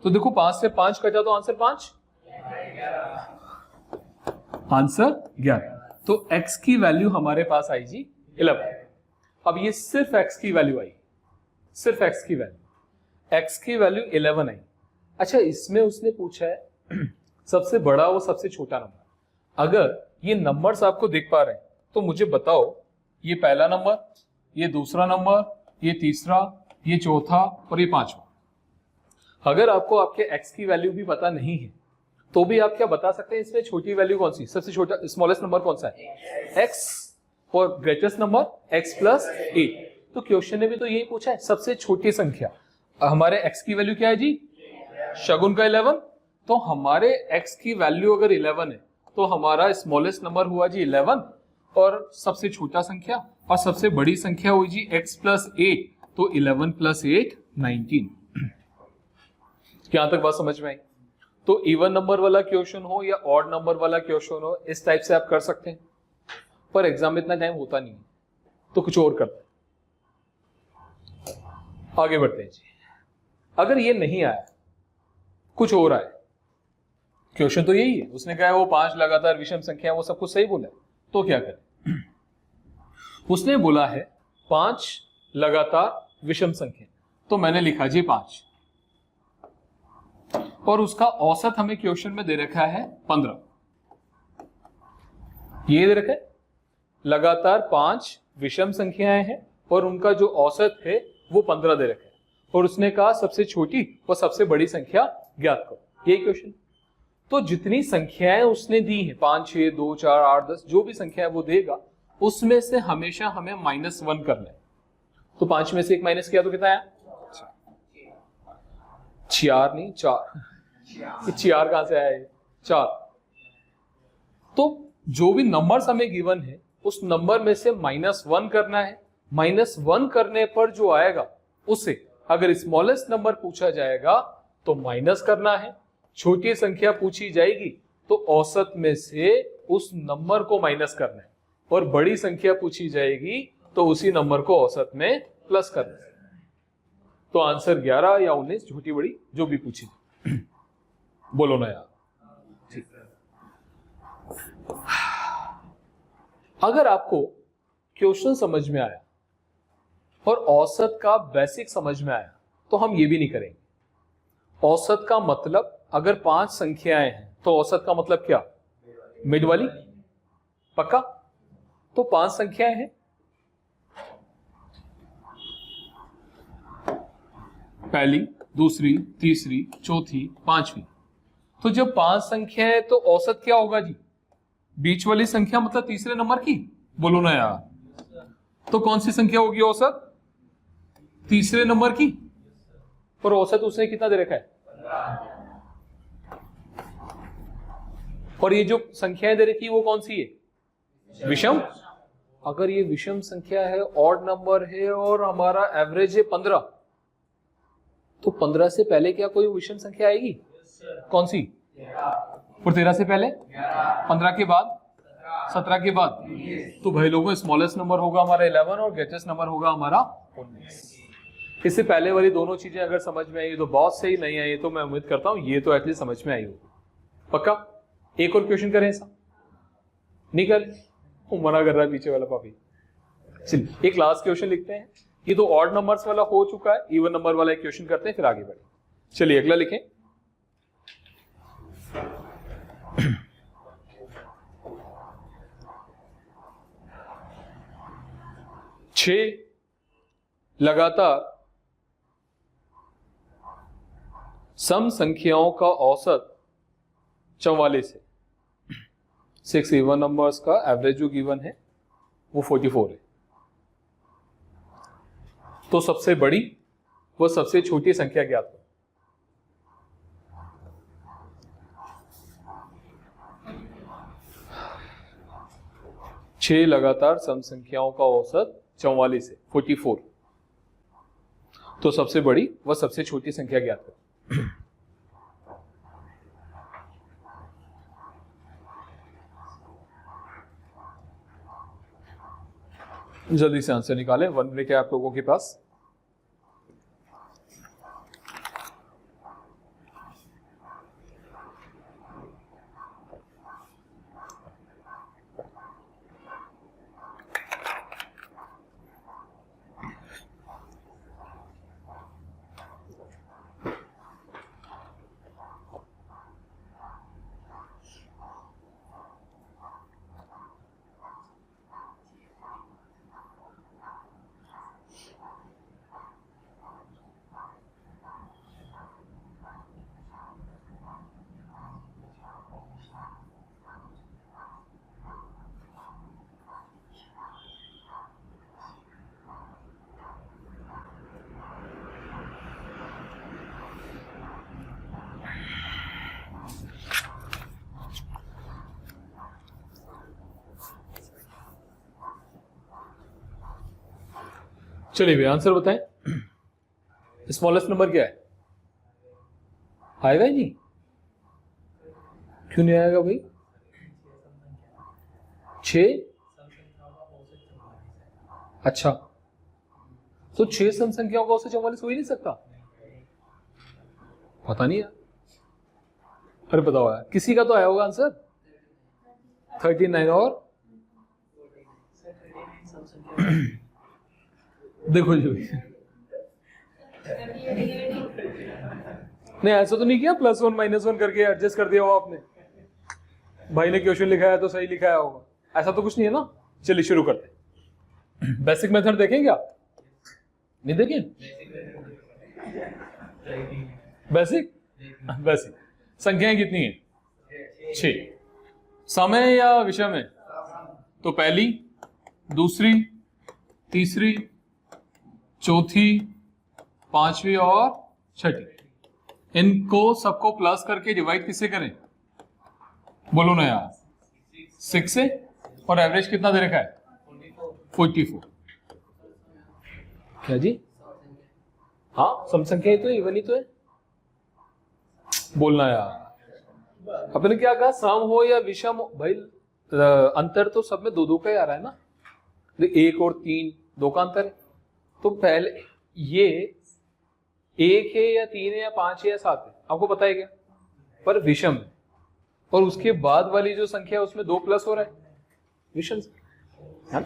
Speaker 1: तो देखो 5 से 5 कटा तो आंसर 5, आंसर 11। तो x की वैल्यू हमारे पास आई जी 11। अब ये सिर्फ x की वैल्यू आई, सिर्फ x की वैल्यू, x की वैल्यू 11 आई। अच्छा इसमें उसने पूछा है सबसे बड़ा वो सबसे छोटा नंबर। अगर ये नंबर्स आपको दिख पा रहे हैं तो मुझे बताओ ये पहला नंबर, ये दूसरा नंबर, ये तीसरा, ये चौथा और ये पांचवा। अगर आपको आपके x की वैल्यू भी पता नहीं है तो भी आप क्या बता सकते हैं इसमें छोटी वैल्यू कौन सी, सबसे छोटा स्मॉलेस्ट नंबर कौन सा है? x, और ग्रेटेस्ट नंबर x प्लस 8। तो क्वेश्चन ने भी तो यही पूछा है, सबसे छोटी संख्या। हमारे x की वैल्यू क्या है जी? शगुन का 11। तो हमारे x की वैल्यू अगर 11 है तो हमारा स्मॉलेस्ट नंबर हुआ जी 11, और सबसे छोटा संख्या और सबसे बड़ी संख्या हुई जी x प्लस 8, तो 11 प्लस 8 19। यहां तक बात समझ में आई? तो इवन नंबर वाला क्वेश्चन हो या ऑड नंबर वाला क्वेश्चन हो, इस टाइप से आप कर सकते हैं, पर एग्जाम में इतना टाइम होता नहीं है तो कुछ और करते हैं। आगे बढ़ते हैं जी। अगर ये नहीं आया, कुछ और आया, क्वेश्चन तो यही है, उसने कहा है वो 5 लगातार विषम संख्या है, वो सब कुछ सही बोला है, तो क्या करें? उसने बोला है 5 लगातार विषम संख्या, तो मैंने लिखा जी 5, और उसका औसत हमें क्वेश्चन में दे रखा है 15। ये दे रखा है लगातार 5 विषम संख्याएं हैं और उनका जो औसत है वो 15 दे रखा है, और उसने कहा सबसे छोटी व सबसे बड़ी संख्या ज्ञात करो। ये क्वेश्चन, तो जितनी संख्याएं उसने दी हैं 5, 6, 2, 4, 8, 10 जो भी संख्या वो देगा उसमें से हमेशा हमें -1 करना है। तो 5 में से 1 माइनस किया तो कितना आया? 4 नहीं 4। 4 कहां से आया? 4। तो जो भी नंबर्स हमें गिवन है उस नंबर में से -1 करना है। -1 करने पर जो आएगा उसे, अगर स्मॉलेस्ट नंबर पूछा जाएगा तो माइनस करना है, छोटी संख्या पूछी जाएगी तो औसत में से उस नंबर को माइनस करना है, और बड़ी संख्या पूछी जाएगी तो उसी नंबर को औसत में प्लस करना है। तो आंसर 11 या 19, छोटी बड़ी जो भी पूछी बोलो ना यार। ठीक। अगर आपको क्वेश्चन समझ में आया और औसत का बेसिक समझ में आया तो हम ये भी नहीं करेंगे। औसत का मतलब, अगर 5 संख्याएं हैं तो औसत का मतलब क्या? मिड वाली। पक्का? तो 5 संख्याएं हैं, पहली, दूसरी, तीसरी, चौथी, पांचवी। तो जब 5 संख्या है तो औसत क्या होगा जी? बीच वाली संख्या मतलब तीसरे नंबर की। बोलो ना यार। तो कौन सी संख्या होगी औसत? तीसरे नंबर की। और औसत उसने कितना दे रखा है? और ये जो संख्याएं दे रखी है वो कौन सी है? विषम। अगर ये विषम संख्या है, ऑड नंबर है और हमारा एवरेज है 15, तो 15 से पहले क्या कोई विषम संख्या आएगी? कौन सी? और 13 से पहले? 15 के बाद? 17 के बाद? तो भाई लोगों, स्मॉलेस्ट नंबर होगा हमारा 11 और ग्रेटेस्ट नंबर होगा हमारा 19। इससे पहले वाली दोनों चीजें अगर समझ में आई तो बहुत सही, नहीं आई तो मैं उम्मीद करता हूं ये तो एटलीस्ट समझ में आई होगी। पक्का? एक और क्वेश्चन करें ऐसा? नहीं कर? वो मना कर रहा है पीछे वाला पापी। चलिए एक लास्ट क्वेश्चन लिखते हैं। ये तो ऑड नंबर्स वाला हो चुका है, इवन नंबर वाला एक क्वेश्चन करते हैं फिर आगे बढ़े। चलिए अगला लिखें। छह लगातार सम संख्याओं का औसत 44 है। 6 इवन नंबर्स का एवरेज जो गिवन है वो 44 है। तो सबसे बड़ी व सबसे छोटी संख्या ज्ञात करो। छह लगातार सम संख्याओं का औसत 44 है, 44। तो सबसे बड़ी व सबसे छोटी संख्या ज्ञात करो। जल्दी से आंसर निकालें। 1 मिनट है आप लोगों के पास। चलिए भैया आंसर बताएं। स्मॉलेस्ट नंबर क्या है? आएगा ही नहीं। क्यों नहीं आएगा भाई? 6। अच्छा, तो 6 सम संख्याओं का औसत 44 हो ही नहीं सकता। पता नहीं यार, अरे बताओ यार, किसी का तो आया होगा आंसर 39 और देखो जी नहीं ऐसा तो नहीं किया +1 -1 करके एडजस्ट कर दिया हो आपने, भाई ने क्वेश्चन लिखा है तो सही लिखाया होगा, ऐसा तो कुछ नहीं है ना। चलिए शुरू करते हैं। बेसिक मेथड देखेंगे आप? नहीं देखें? बेसिक बेसिक संख्याएं कितनी है? 6। समय या विषम है? तो पहली, दूसरी, तीसरी, चौथी, पांचवी और छठी। इनको सबको प्लस करके डिवाइड किससे करें? बोलो ना यार, 6 से। और एवरेज कितना दे रखा है? 44। क्या जी? हाँ सम संख्या ही तो है, इवन ही तो है। बोलना यार, अपने क्या कहा, सम हो या विषम हो भाई, अंतर तो सब में 2-2 का ही आ रहा है ना। 1 और 3 2 का अंतर है। तो पहले ये 1 है या 3 है या 5 है या 7 है, आपको पता है क्या? पर विषम है। और उसके बाद वाली जो संख्या है उसमें 2 प्लस हो रहा है, विषम है।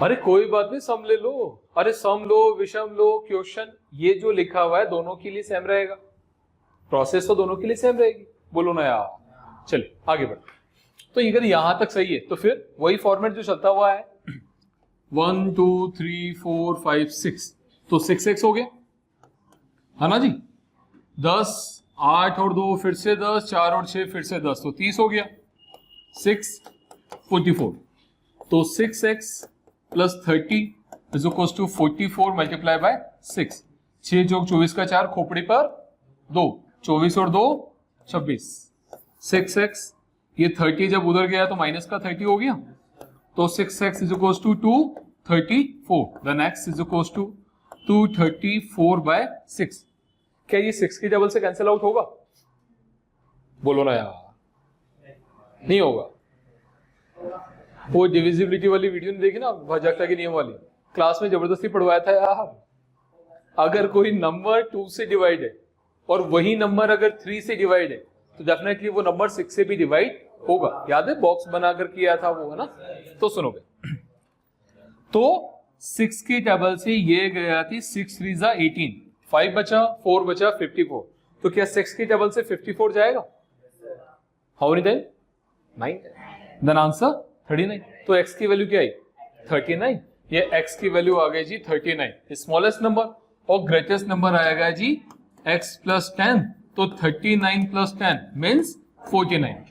Speaker 1: अरे कोई बात नहीं, सम ले लो। अरे सम लो, विषम लो, क्वेश्चन ये जो लिखा हुआ है दोनों के लिए सेम रहेगा, प्रोसेस तो दोनों के लिए सेम रहेगी। बोलो ना यार। चलिए आगे बढ़ते। तो अगर यहां तक सही है तो फिर वही फॉर्मेट जो चलता हुआ है, 1 2 3 4 5 6, तो 6x हो गया है ना जी। 10 8 और 2 फिर से 10, 4 और 6 फिर से 10, तो 30 हो गया। 6 44, तो 6x plus 30 is equal to 44 multiply by 6। 6 जोग 24 का 4, खोपड़ी पर 2, 24 और 2 26। 6x, ये 30 जब उधर गया तो माइनस का 30 हो गया, तो 6x is equal to 234, then x is equal to 234 by 6। क्या ये 6 की डबल से कैंसिल आउट होगा? बोलो ना यार, नहीं होगा। वो डिविजिबिलिटी वाली वीडियो ने देखी ना, भाजकता के नियम वाली, क्लास में जबरदस्ती पढ़वाया था यार। अगर कोई नंबर 2 से डिवाइड है और वही नंबर अगर 3 से डिवाइड है तो डेफिनेटली वो नंबर 6 से भी डिवाइड होगा। याद है बॉक्स बनाकर किया था वो, है ना? तो सुनोगे, तो 6 की टेबल से ये गया थी 6 3 जा 18, 5 बचा, 4 बचा, 54। तो क्या 6 की टेबल से 54 जाएगा? How many time? 9। Then answer 39। तो x की वैल्यू क्या आई? 39। ये x की वैल्यू आ गई जी 39, स्मॉलेस्ट नंबर। और ग्रेटेस्ट नंबर आएगा जी x प्लस 10, तो 39 प्लस 10 मीन्स 49।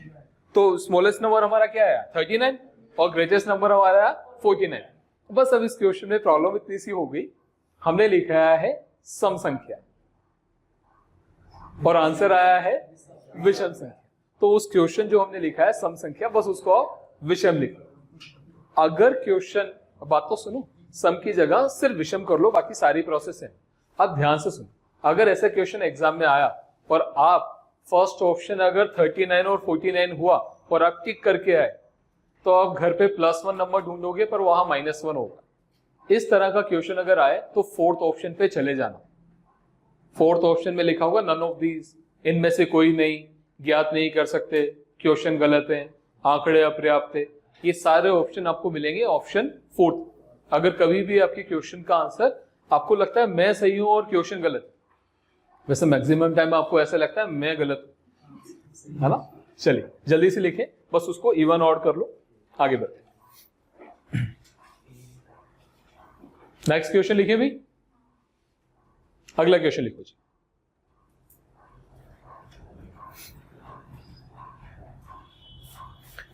Speaker 1: तो स्मॉलेस्ट नंबर हमारा क्या आया? 39 और ग्रेटेस्ट नंबर हमारा 49। बस अब इस क्वेश्चन में प्रॉब्लम इतनी सी हो गई, हमने लिखा है सम संख्या और आंसर आया है विषम संख्या। तो उस क्वेश्चन जो हमने लिखा है सम संख्या, बस उसको विषम लिखो। अगर क्वेश्चन, बात तो सुनो, सम की जगह सिर्फ विषम कर लो, बाकी सारी प्रोसेस है। अब ध्यान से सुनो, अगर ऐसा क्वेश्चन एग्जाम में आया और आप फर्स्ट ऑप्शन अगर 39 और 49 हुआ और आप टिक करके आए, तो आप घर पे +1 नंबर ढूंढोगे पर वहां -1 होगा। इस तरह का क्वेश्चन अगर आए तो फोर्थ ऑप्शन पे चले जाना। फोर्थ ऑप्शन में लिखा होगा नन ऑफ दीज, इनमें से कोई नहीं, ज्ञात नहीं कर सकते, क्वेश्चन गलत है, आंकड़े अपर्याप्त है, ये सारे ऑप्शन आपको मिलेंगे ऑप्शन फोर्थ। अगर कभी भी आपके क्वेश्चन का आंसर आपको लगता है मैं सही हूं और क्वेश्चन गलत, वैसे मैक्सिमम टाइम आपको ऐसा लगता है मैं गलत, है ना? चलिए जल्दी से लिखें, बस उसको इवन ऑड कर लो, आगे बढ़ते। नेक्स्ट क्वेश्चन लिखे भी, अगला क्वेश्चन लिखो जी।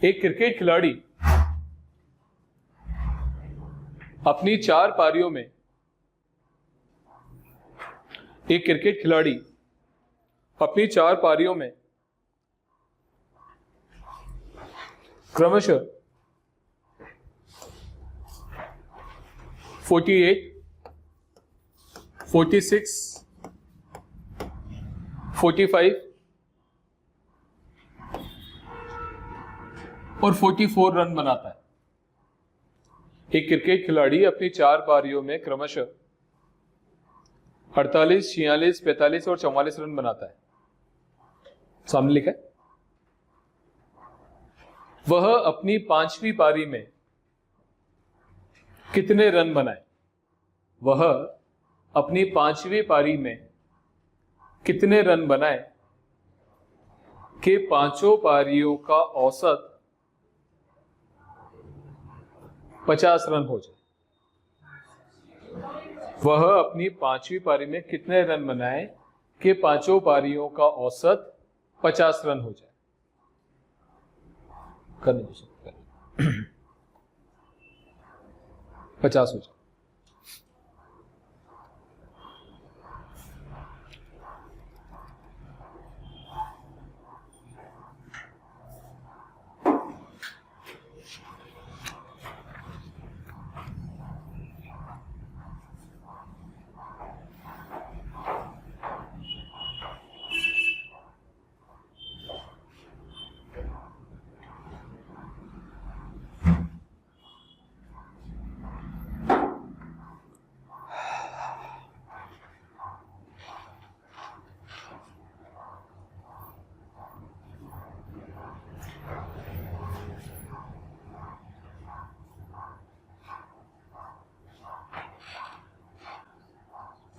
Speaker 1: एक क्रिकेट खिलाड़ी अपनी 4 पारियों में, एक क्रिकेट खिलाड़ी अपनी 4 पारियों में क्रमशः 48, 46, 45 और 44 रन बनाता है। एक क्रिकेट खिलाड़ी अपनी 4 पारियों में क्रमशः 48, 46, 45 और 44 रन बनाता है। सामने लिखा है, वह अपनी 5वीं पारी में कितने रन बनाए। वह अपनी 5वीं पारी में कितने रन बनाए कि 5 पारियों का औसत 50 रन हो जाए। वह अपनी 5वीं पारी में कितने रन बनाए कि 5 पारियों का औसत 50 रन हो जाए। करने दो सब 50 हो जाए।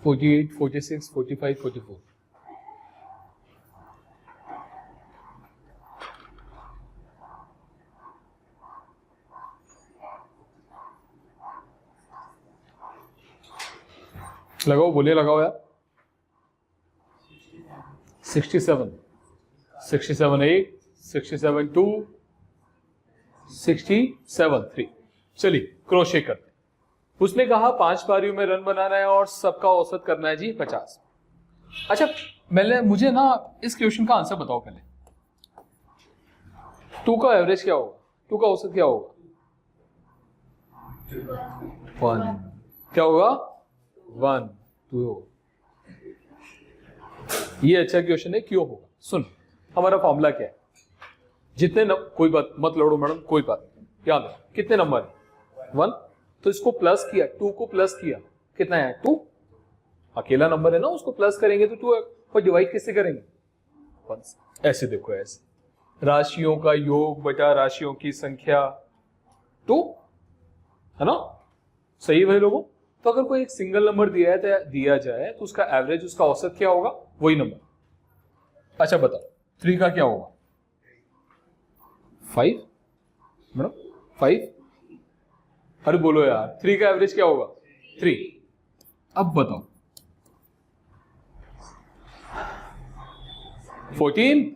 Speaker 1: (48, 46, 45, 44) लगाओ, बोले लगाओ यार। 67, 67 8, 67 2, 67 3। चलिए क्रोशे करते हैं। उसने कहा 5 पारियों में रन बनाना है और सबका औसत करना है जी 50। अच्छा, मुझे ना इस क्वेश्चन का आंसर बताओ पहले। 2 का एवरेज क्या होगा, 2 का औसत क्या होगा? 1 क्या होगा? 1 2 होगा। ये अच्छा क्वेश्चन है, क्यों होगा? सुन, हमारा फॉर्मूला क्या है? कोई बात मत लड़ो मैडम, कोई बात याद है। कितने नंबर है? 1, तो इसको प्लस किया, 2 को प्लस किया, कितना है? 2। अकेला नंबर है ना, उसको प्लस करेंगे तो 2 है, और डिवाइड किससे करेंगे? 1 से। ऐसे देखो, ऐसे राशियों का योग बटा राशियों की संख्या 2 है ना। सही है भाई लोगों। तो अगर कोई एक सिंगल नंबर दिया जाए तो उसका एवरेज, उसका औसत क्या होगा? वही नंबर। अच्छा बताओ 3 का क्या होगा? 5 मैडम, 5। अरे बोलो यार, 3 का एवरेज क्या होगा? 3। अब बताओ 14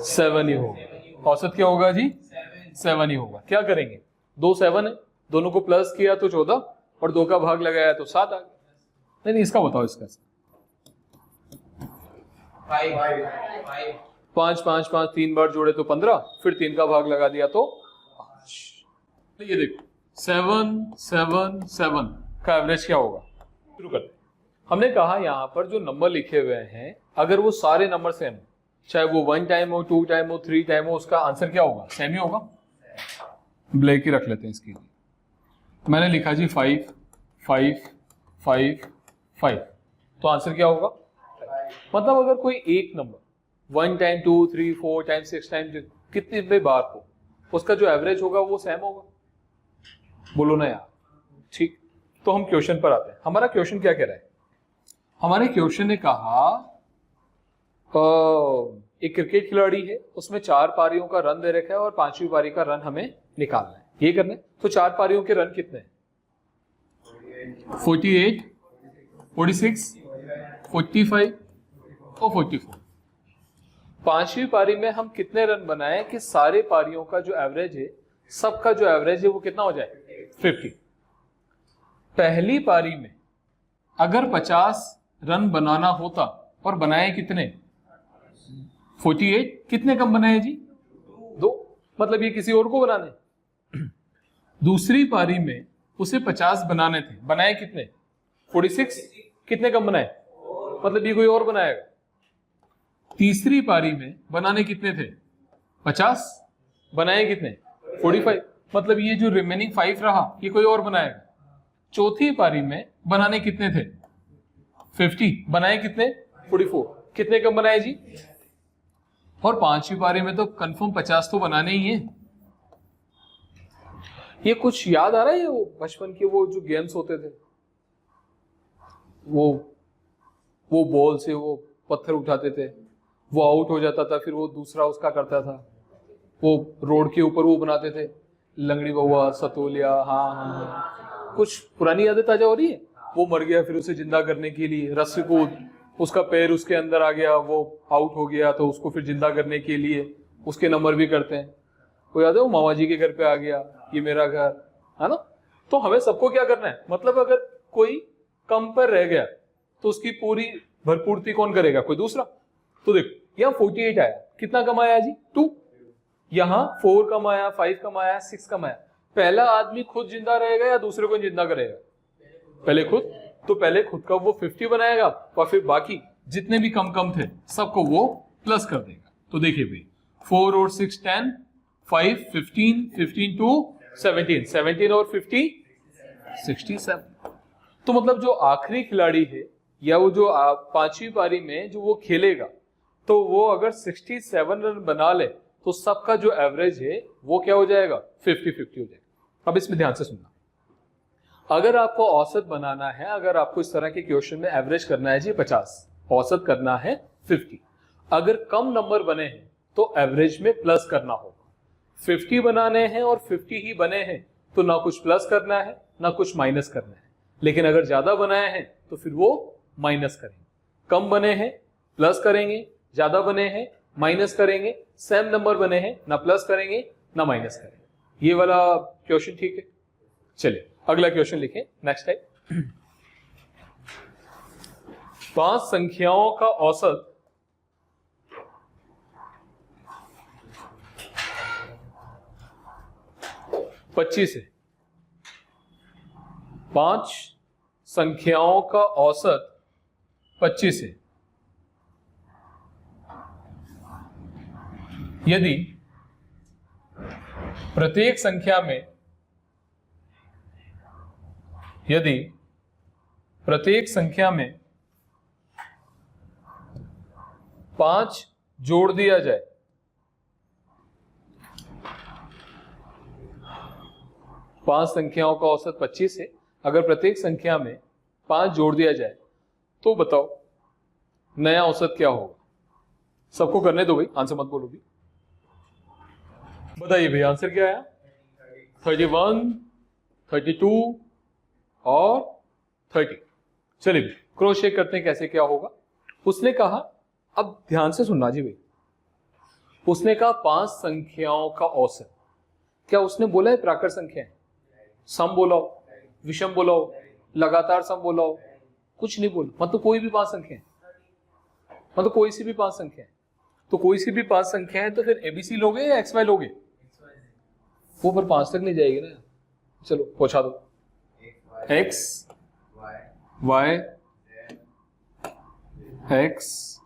Speaker 1: 7 ही होगा। औसत क्या होगा जी? 7 ही होगा। क्या करेंगे? 2 7 है, दोनों को प्लस किया तो 14, और 2 का भाग लगाया तो 7 आ गया। नहीं, इसका बताओ, इसका 5 5 5 3 बार जोड़े तो 15, फिर 3 का भाग लगा दिया तो 5। तो ये देखो 7 7 7 का एवरेज क्या होगा? शुरू करते हैं। हमने कहा यहां पर जो नंबर लिखे हुए हैं, अगर वो सारे नंबर सेम हो, चाहे वो 1 टाइम हो, 2 टाइम हो, 3 टाइम हो, उसका आंसर क्या होगा? सेम ही होगा। ब्लैक ही रख लेते हैं इसके लिए। मैंने लिखा जी 5 5 5 5, तो आंसर क्या होगा? मतलब अगर कोई एक नंबर 1 टाइम 2 3 4 टाइम 6 टाइम कितनी भी बार हो, उसका जो एवरेज होगा वो सेम होगा। बोलो ना यार। ठीक, तो हम क्वेश्चन पर आते हैं। हमारा क्वेश्चन क्या कह रहा है? हमारे क्वेश्चन ने कहा एक क्रिकेट खिलाड़ी है, उसमें 4 पारियों का रन दे रखा है और 5वीं पारी का रन हमें निकालना है। ये करना है। तो 4 पारियों के रन कितने हैं? 48 46 45 और 44। 5वीं पारी में हम कितने रन बनाए कि सारे पारियों का जो एवरेज है, सबका जो एवरेज है वो कितना हो जाए? 50। पहली पारी में अगर 50 रन बनाना होता, और बनाए कितने? 48। कितने कम बनाए जी? 2। मतलब ये किसी और को बनाने। दूसरी पारी में उसे 50 बनाने थे, बनाए कितने? 46। कितने कम बनाए? मतलब ये कोई और बनाएगा। तीसरी पारी में बनाने कितने थे? 50, बनाए कितने? 45। मतलब ये जो रिमेनिंग 5 रहा, ये कोई और बनाएगा। चौथी पारी में बनाने कितने थे? 50 बनाए कितने 44, कितने कम बनाए जी? और 5वीं पारी में तो कंफर्म 50 तो बनाने ही है। ये कुछ याद आ रहा है? वो बचपन के वो जो गेम्स होते थे, वो बॉल से वो पत्थर उठाते थे, वो आउट हो जाता था, फिर वो दूसरा उसका करता था, वो रोड के ऊपर वो बनाते थे, लंगड़ी बउआ, सतोलिया। हाँ हाँ हाँ, कुछ पुरानी यादें ताजा हो रही है। वो मर गया, फिर उसे जिंदा करने के लिए रस्सी कूद, उसका पैर उसके अंदर आ गया, वो आउट हो गया, तो उसको फिर जिंदा करने के लिए उसके नंबर भी करते हैं। वो याद है, वो मामा जी के घर पे आ गया, ये मेरा घर है ना। तो हमें सबको क्या करना है, मतलब अगर कोई कम पर रह गया तो उसकी पूरी भरपूर्ति कौन करेगा? कोई दूसरा। तो देखो यहाँ 48 आया, कितना कम आया जी? 2। यहाँ 4 कम आया, 5 कम आया, 6 कम आया। पहला आदमी खुद जिंदा रहेगा या दूसरे को जिंदा करेगा? पहले खुद। तो पहले खुद का वो 50 बनाएगा और फिर बाकी जितने भी कम कम थे सबको वो प्लस कर देगा। तो देखिए भाई, 4 और 6 10, 5 15, 15 2 17, 17 और 50 67। तो मतलब जो आखिरी खिलाड़ी है या वो जो 5वीं पारी में जो वो खेलेगा, तो वो अगर 67 रन बना ले तो सबका जो एवरेज है वो क्या हो जाएगा? 50-50 हो जाएगा। अब इसमें ध्यान से सुनना, अगर आपको औसत बनाना है, अगर आपको इस तरह के क्वेश्चन में एवरेज करना है जी 50, औसत करना है 50, अगर कम नंबर बने हैं तो एवरेज में प्लस करना होगा। 50 बनाने हैं और 50 ही बने हैं तो ना कुछ प्लस करना है ना कुछ माइनस करना है। लेकिन अगर ज्यादा बनाए हैं तो फिर वो माइनस करेंगे। कम बने हैं प्लस करेंगे, ज्यादा बने हैं माइनस करेंगे, सेम नंबर बने हैं ना प्लस करेंगे ना माइनस करेंगे। ये वाला क्वेश्चन ठीक है। चलिए अगला क्वेश्चन लिखें, नेक्स्ट टाइप। 5 संख्याओं का औसत 25 है। 5 संख्याओं का औसत 25 है। यदि प्रत्येक संख्या में 5 जोड़ दिया जाए, पांच संख्याओं का औसत 25 है, अगर प्रत्येक संख्या में 5 जोड़ दिया जाए तो बताओ नया औसत क्या होगा? सबको करने दो भाई, आंसर मत बोलो भी। बताइए भाई आंसर क्या आया? 31, 32 और 30। चलिए भाई क्रॉस चेक करते हैं कैसे क्या होगा। उसने कहा, अब ध्यान से सुनना जी भाई, उसने कहा 5 संख्याओं का औसत। क्या उसने बोला है प्राकृत संख्याएं? सम बोला हो, विषम बोला हो, लगातार सम बोला हो? कुछ नहीं बोला। मतलब कोई भी 5 संख्याएं, मतलब कोई सी भी 5 संख्याएं। तो कोई सी भी 5 संख्याएं तो फिर एबीसी लोगे या एक्स वाई लोगे? वो पर 5 तक नहीं जाएगी ना। चलो पहुंचा दो। X Y X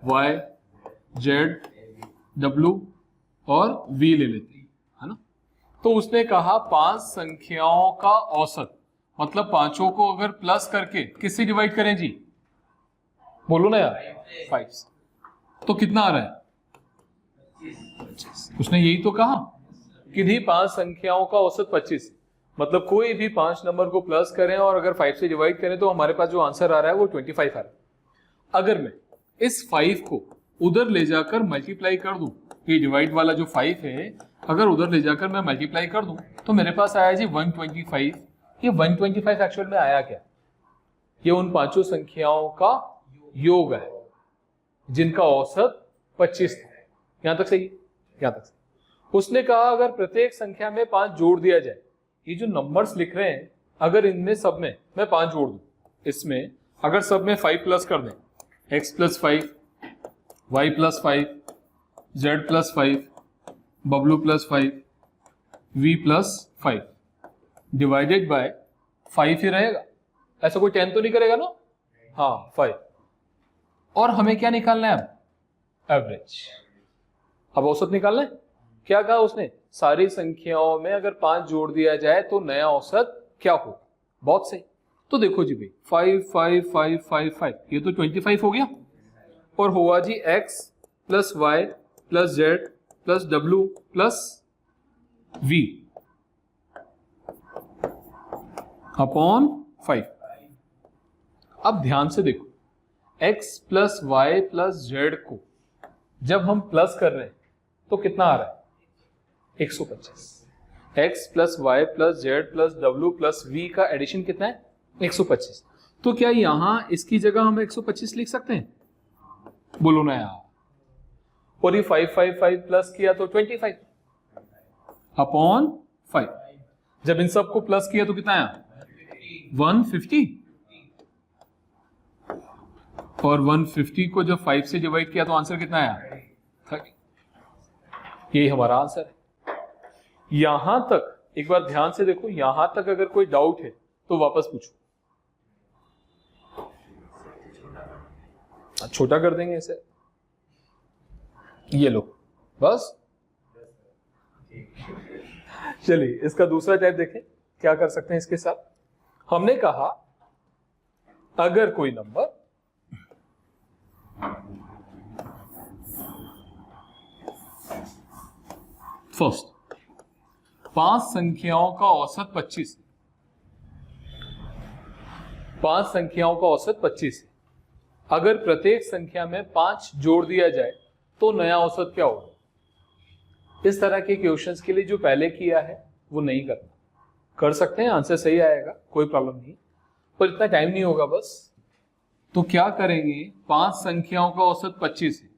Speaker 1: Y Z W और वी ले लेते हैं, है ना। तो उसने कहा 5 संख्याओं का औसत, मतलब पांचों को अगर प्लस करके किससे डिवाइड करें जी? बोलो ना यार, 5। तो कितना आ रहा है? 25। उसने यही तो कहा कि 5 संख्याओं का औसत 25। मतलब कोई भी 5 नंबर को प्लस करें और अगर 5 से डिवाइड करें तो हमारे पास जो आंसर आ रहा है वो 25 आ रहा है। अगर मैं इस 5 को उधर ले जाकर मल्टीप्लाई कर दूं, ये डिवाइड वाला जो 5 है अगर उधर ले जाकर मैं मल्टीप्लाई कर दूं तो मेरे पास आया जी 125। ये 125 एक्चुअल में आया क्या? ये उन पांचों संख्याओं का योग है जिनका औसत 25 था। यहां तक सही? यहां तक सही। उसने कहा अगर प्रत्येक संख्या में 5 जोड़ दिया जाए, ये जो नंबर्स लिख रहे हैं अगर इनमें सब में मैं 5 जोड़ दूं, इसमें अगर सब में 5 प्लस कर दें, x plus 5, y plus 5, z plus 5, Bablu plus 5, v plus 5 divided by 5 ही रहेगा। ऐसा कोई 10 तो नहीं करेगा ना? हाँ 5। और हमें क्या निकालना है? अब एवरेज। अब औसत निकालना है। क्या कहा उसने? सारी संख्याओं में अगर 5 जोड़ दिया जाए तो नया औसत क्या होगा? बहुत सही। तो देखो जी भाई 5 5 5 5 5 ये तो 25 हो गया, और हुआ जी x plus Y plus Z plus W plus v upon 5। अब ध्यान से देखो x plus Y plus Z को जब हम प्लस कर रहे हैं तो कितना आ रहा है 125। x plus Y plus Z plus W plus v का एडिशन कितना है 125। तो क्या यहां इसकी जगह हम 125 लिख सकते हैं? बोलो ना यार। और ये 5 5 5 प्लस किया तो 25 अपॉन 5। जब इन सबको प्लस किया तो कितना आया 150, और 150 को जब 5 से डिवाइड किया तो आंसर कितना आया 30। यही हमारा आंसर है। यहां तक एक बार ध्यान से देखो, यहां तक अगर कोई डाउट है तो वापस पूछो। छोटा कर देंगे इसे, ये लो बस। चलिए इसका दूसरा टाइप देखें क्या कर सकते हैं इसके साथ। हमने कहा अगर कोई नंबर फर्स्ट 5 संख्याओं का औसत 25 है, 5 संख्याओं का औसत 25 है, अगर प्रत्येक संख्या में 5 जोड़ दिया जाए तो नया औसत क्या होगा। इस तरह के क्वेश्चंस के लिए जो पहले किया है वो नहीं करना, कर सकते हैं, आंसर सही आएगा, कोई प्रॉब्लम नहीं, पर इतना टाइम नहीं होगा बस। तो क्या करेंगे, 5 संख्याओं का औसत 25 है,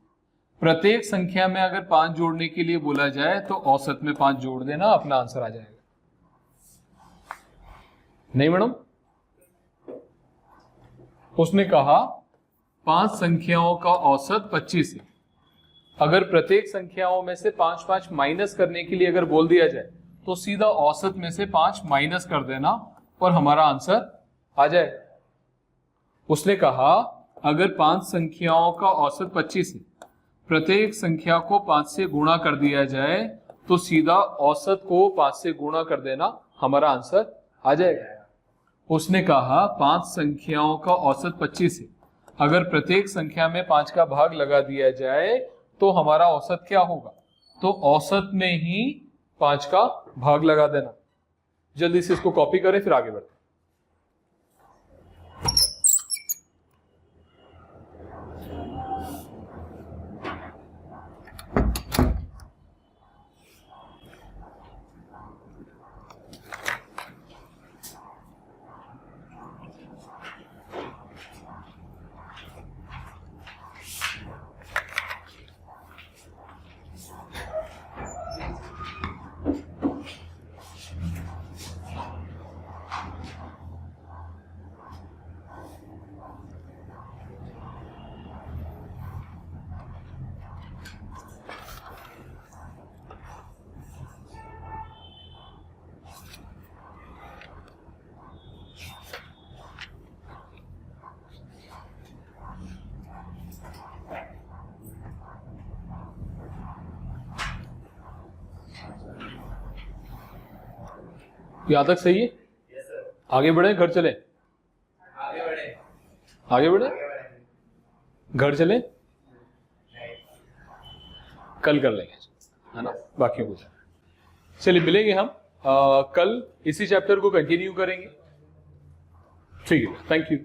Speaker 1: प्रत्येक संख्या में अगर 5 जोड़ने के लिए बोला जाए तो औसत में 5 जोड़ देना, अपना आंसर आ जाएगा। नहीं मैडम, उसने कहा 5 संख्याओं का औसत 25 है, अगर प्रत्येक संख्याओं में से 5 5 माइनस करने के लिए अगर बोल दिया जाए तो सीधा औसत में से 5 माइनस कर देना और हमारा आंसर आ जाए। उसने कहा अगर 5 संख्याओं का औसत 25 है, प्रत्येक संख्या को 5 से गुणा कर दिया जाए तो सीधा औसत को 5 से गुणा कर देना, हमारा आंसर आ जाएगा। उसने कहा 5 संख्याओं का औसत 25 है, अगर प्रत्येक संख्या में 5 का भाग लगा दिया जाए तो हमारा औसत क्या होगा, तो औसत में ही 5 का भाग लगा देना। जल्दी से इसको कॉपी करें फिर आगे बढ़ते। यहां तक सही है? yes, आगे बढ़े घर चले? आगे बढ़े घर चले? कल कर लेंगे, है ना, बाकी कुछ। चलिए मिलेंगे हम कल, इसी चैप्टर को कंटिन्यू करेंगे। ठीक है, थैंक यू।